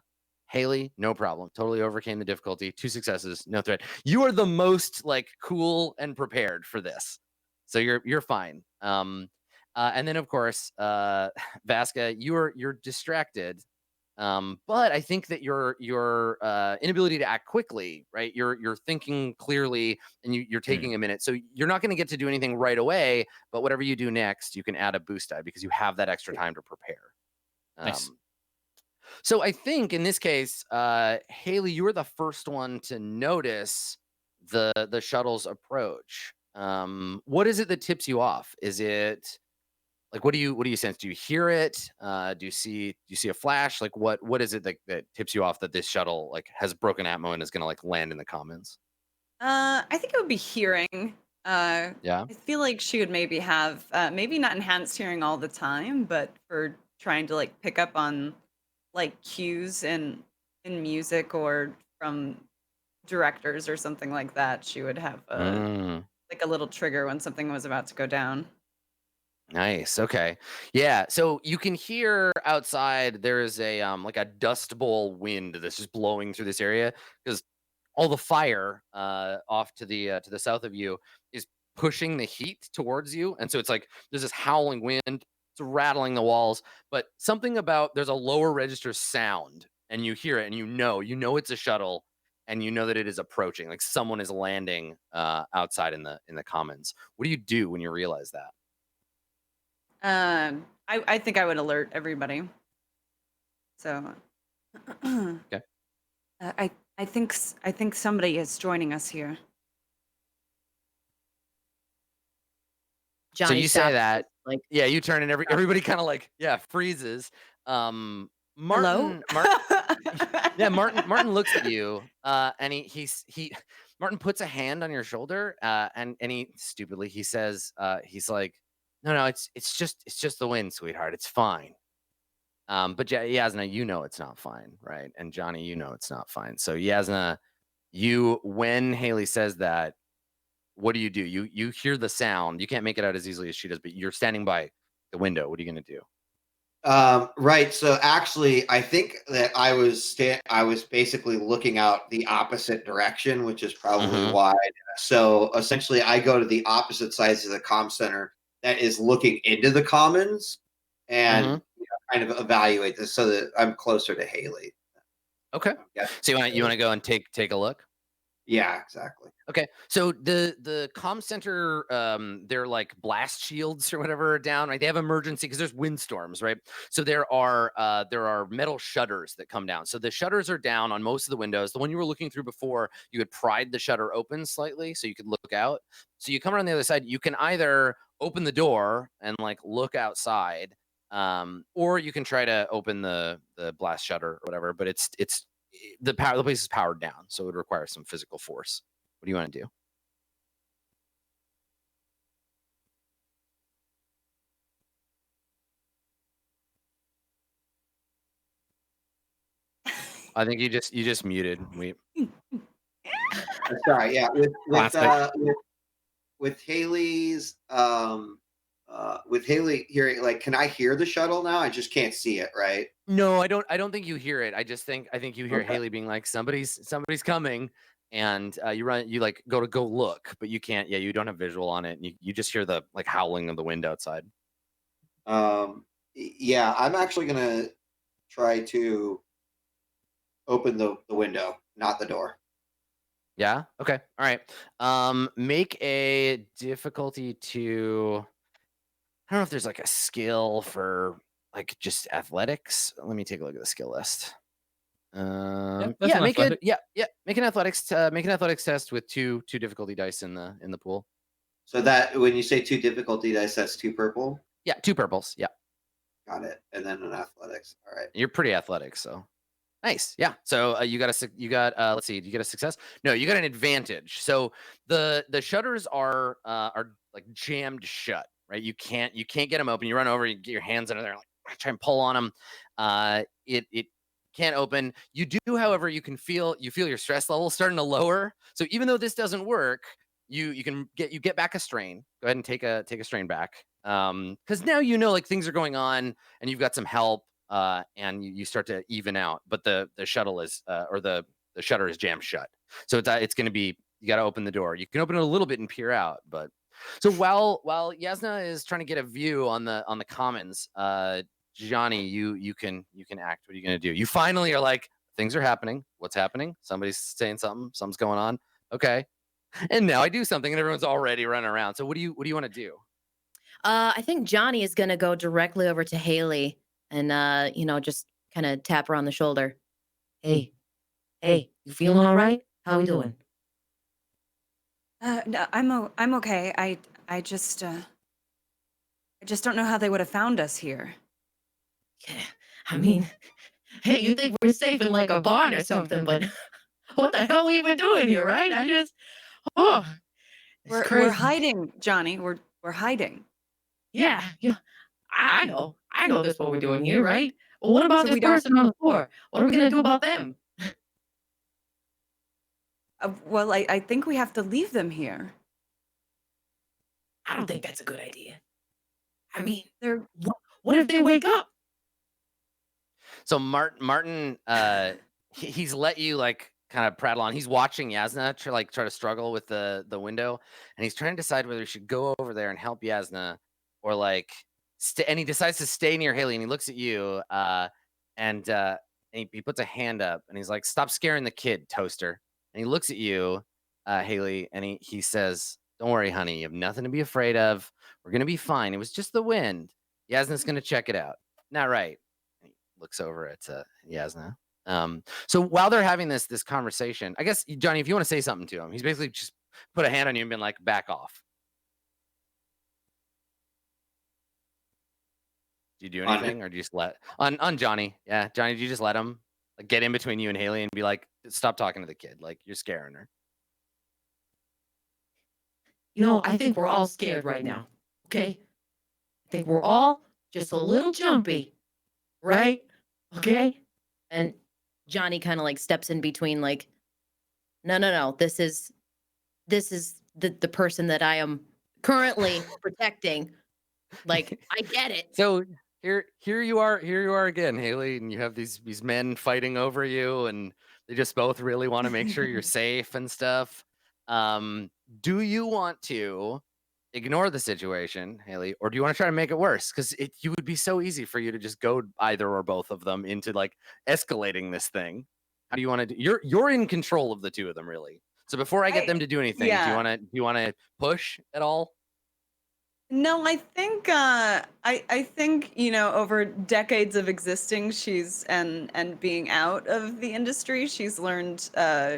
Haley, no problem. Totally overcame the difficulty. 2 successes, no threat. You are the most like cool and prepared for this, so you're fine. And then of course, Vasca, you're distracted. But I think that your inability to act quickly, right? You're thinking clearly, and you're taking a minute, so you're not going to get to do anything right away. But whatever you do next, you can add a boost die because you have that extra time to prepare. Nice. So I think in this case, Haley, you were the first one to notice the shuttle's approach. What is it that tips you off? Is it like what do you sense? Do you hear it? Do you see a flash? Like what is it that tips you off that this shuttle like has broken atmo and is gonna like land in the commons? I think it would be hearing. Yeah. I feel like she would maybe have maybe not enhanced hearing all the time, but for trying to like pick up on like cues in music or from directors or something like that, she would have like a little trigger when something was about to go down. Nice. Okay. Yeah. So you can hear outside there is a like a dust bowl wind that's just blowing through this area because all the fire off to the south of you is pushing the heat towards you, and so it's like there's this howling wind. It's rattling the walls, but something about there's a lower register sound, and you hear it, and you know it's a shuttle, and you know that it is approaching. Like someone is landing outside in the commons. What do you do when you realize that? I think I would alert everybody. So Okay. I think somebody is joining us here. So Johnny you say stops, that, like, yeah, you turn and everybody kind of like, yeah, freezes. Hello? Martin, yeah, Martin looks at you, and he Martin puts a hand on your shoulder, and he stupidly he says, he's like, no, it's just the wind, sweetheart. It's fine. But Yasna, you know it's not fine, right? And Johnny, you know it's not fine. So Yasna, when Haley says that, what do? You hear the sound. You can't make it out as easily as she does, but you're standing by the window. What are you gonna do? Right. So actually, I think that I was basically looking out the opposite direction, which is probably wide. So essentially, I go to the opposite sides of the comm center that is looking into the commons, and kind of evaluate this so that I'm closer to Haley. Okay. Yeah. So you want to go and take a look? Yeah. Exactly. Okay. So the comm center, they're like blast shields or whatever are down, right? They have emergency because there's windstorms, right? So there are metal shutters that come down. So the shutters are down on most of the windows. The one you were looking through before, you had pried the shutter open slightly so you could look out. So you come around the other side. You can either open the door and like look outside, or you can try to open the blast shutter or whatever. But it's the place is powered down, so it would require some physical force. What do you want to do? I think you just muted. Sorry. Yeah. With Haley's with Haley hearing, like, can I hear the shuttle now? I just can't see it, right? No, I don't think you hear it. I think you hear Haley being like, somebody's coming, and you like go look, but you can't. Yeah, you don't have visual on it, and you just hear the like howling of the wind outside. Yeah, I'm actually gonna try to open the window, not the door. Yeah. Okay. All right. Make a difficulty to. I don't know if there's like a skill for like just athletics. Let me take a look at the skill list. That's Yeah, an make athletic. make an athletics test with two difficulty dice in the pool. So that when you say 2 difficulty dice, that's 2 purple. Yeah, 2 purples. Yeah, Got it. And then an athletics. All right. you're pretty athletic, so nice. Yeah. So you got let's see, did you get a success? No, you got an advantage. So the shutters are like jammed shut, right? You can't get them open. You run over, you get your hands under there, like try and pull on them. It can't open. You do, however, you feel your stress level starting to lower. So even though this doesn't work, you get back a strain. Go ahead and take a strain back. Because now you know like things are going on and you've got some help. And you start to even out, but the shuttle is or the shutter is jammed shut. So it's going to be, you got to open the door. You can open it a little bit and peer out, but so while Yasna is trying to get a view on the commons, Johnny, you can act. What are you going to do? You finally are like, things are happening. What's happening? Somebody's saying something. Something's going on. Okay, and now I do something, and everyone's already running around. So what do you want to do? I think Johnny is gonna go directly over to Haley and just kind of tap her on the shoulder. Hey, you feeling all right? How we doing? No, I'm okay. I just don't know how they would have found us here. Yeah, I mean, hey, you think we're safe in like a barn or something, but what the hell are we even doing here, right? Oh, it's We're crazy. hiding, Johnny. We're hiding. Yeah, I know that's what we're doing here, right? Well, what about So this we don't- person on the floor? What are we gonna do about them? Well, I think we have to leave them here. I don't think that's a good idea. I mean, They're what if they wake up? So Martin, he's let you like kind of prattle on. He's watching Yasna try to struggle with the window, and he's trying to decide whether he should go over there and help Yasna or like and he decides to stay near Haley, and he looks at you, and he puts a hand up, and he's like, "Stop scaring the kid, Toaster." And he looks at you, Haley, and he says, "Don't worry, honey. You have nothing to be afraid of. We're gonna be fine. It was just the wind. Yasna's gonna check it out. Not right." And he looks over at Yasna. So while they're having this conversation, I guess Johnny, if you want to say something to him, he's basically just put a hand on you and been like, "Back off." Do you do anything, or do you just let on Johnny? Yeah, Johnny, do you just let him like get in between you and Haley and be like, "Stop talking to the kid. Like you're scaring her." I think we're all scared right now. Okay? I think we're all just a little jumpy, right? Okay? And Johnny kind of like steps in between, like, no. This is the person that I am currently protecting. Like, I get it. So here you are again, Haley, and you have these men fighting over you, and they just both really want to make sure you're safe and stuff. Do you want to ignore the situation, Haley, or do you want to try to make it worse? Because it would be so easy for you to just go either or both of them into like escalating this thing. How do you want to do? You're in control of the two of them, really. So before I get them to do anything, do you want to push at all? No, I think I think over decades of existing, she's and being out of the industry, she's learned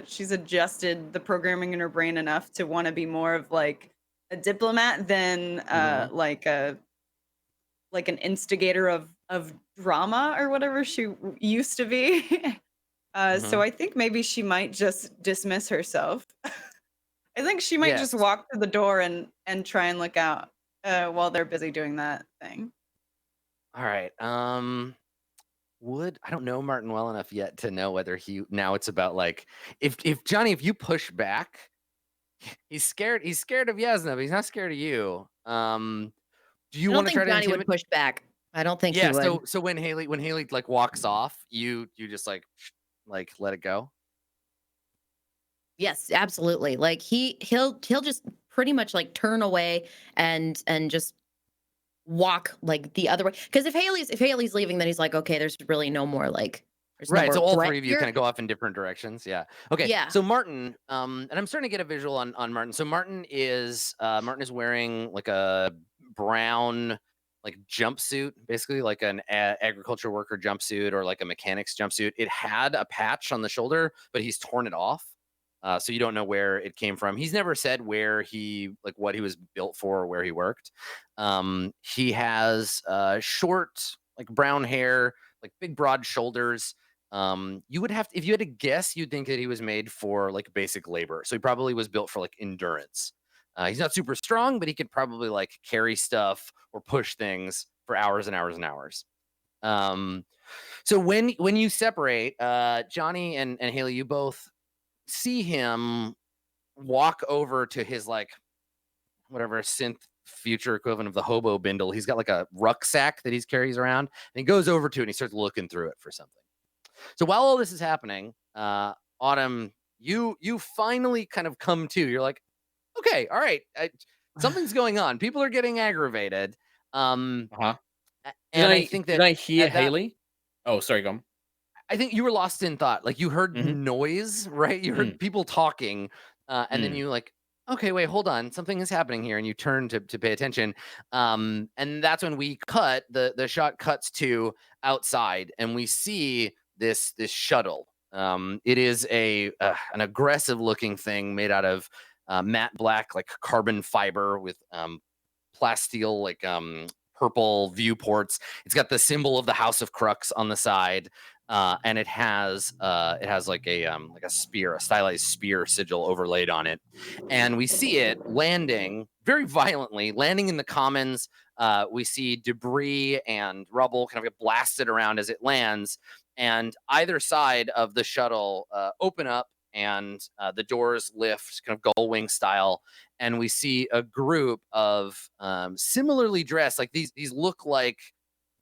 she's adjusted the programming in her brain enough to want to be more of like a diplomat than like an instigator of drama or whatever she used to be. So I think maybe she might just dismiss herself. I think she might just Yes. walk to the door and try and look out while they're busy doing that thing. All right. I don't know Martin well enough yet to know whether now it's about like if Johnny, if you push back, he's scared of Yasna, but he's not scared of you. Do you want to try to Johnny would intimidate? push back. I don't think Yeah, he would. so when Haley like walks off, you just like let it go. Yes, absolutely. Like he'll just pretty much like turn away and just walk like the other way. Because if Haley's leaving, then he's like, okay, there's There's Right. number So all Brett three of you here. kind of go off in different directions. Yeah. Okay. Yeah. So Martin, and I'm starting to get a visual on Martin. So Martin is wearing like a brown like jumpsuit, basically like an agriculture worker jumpsuit or like a mechanic's jumpsuit. It had a patch on the shoulder, but he's torn it off. So you don't know where it came from. He's never said where what he was built for or where he worked. He has short, like brown hair, like big broad shoulders. You would have if you had to guess, you'd think that he was made for like basic labor. So he probably was built for like endurance. He's not super strong, but he could probably like carry stuff or push things for hours and hours and hours. So when you separate, Johnny and Haley, you both see him walk over to his like whatever synth future equivalent of the hobo bindle. He's got like a rucksack that he carries around, and he goes over to it and he starts looking through it for something. So while all this is happening, Autumn, you finally kind of come to. You're like, okay, all right, something's going on. People are getting aggravated. And I think that did I hear Haley? Oh, sorry, go on. I think you were lost in thought. Like you heard Mhm. noise, right? You heard people talking, and then you like, okay, wait, hold on, something is happening here, and you turn to pay attention. And that's when we cut the shot cuts to outside, and we see this shuttle. It is an aggressive looking thing made out of matte black, like carbon fiber with plasteel, like purple viewports. It's got the symbol of the House of Crux on the side. And it has like a spear, a stylized spear sigil overlaid on it, and we see it landing very violently, landing in the commons. We see debris and rubble kind of get blasted around as it lands, and either side of the shuttle open up, and the doors lift, kind of gull wing style, and we see a group of similarly dressed, like these look like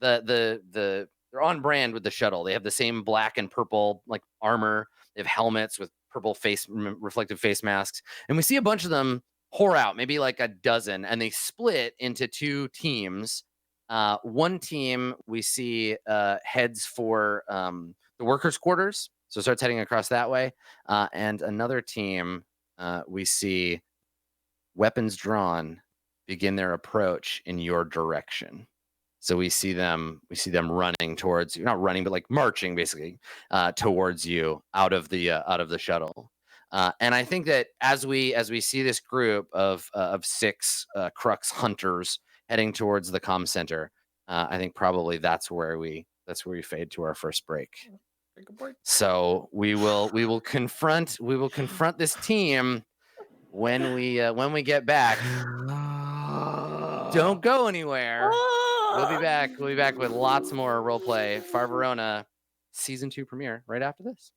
they're on brand with the shuttle. They have the same black and purple like armor. They have helmets with purple reflective face masks. And we see a bunch of them pour out, maybe like a dozen, and they split into two teams. One team we see heads for the workers' quarters, so starts heading across that way. And another team we see weapons drawn begin their approach in your direction. So we see them running towards you, not running, but like marching basically towards you out of the shuttle. And I think that as we see this group of 6 Crux hunters heading towards the comm center, I think probably that's where we fade to our first break. So we will confront this team when we get back. Don't go anywhere. We'll be back with lots more roleplay. Verona season 2 premiere right after this.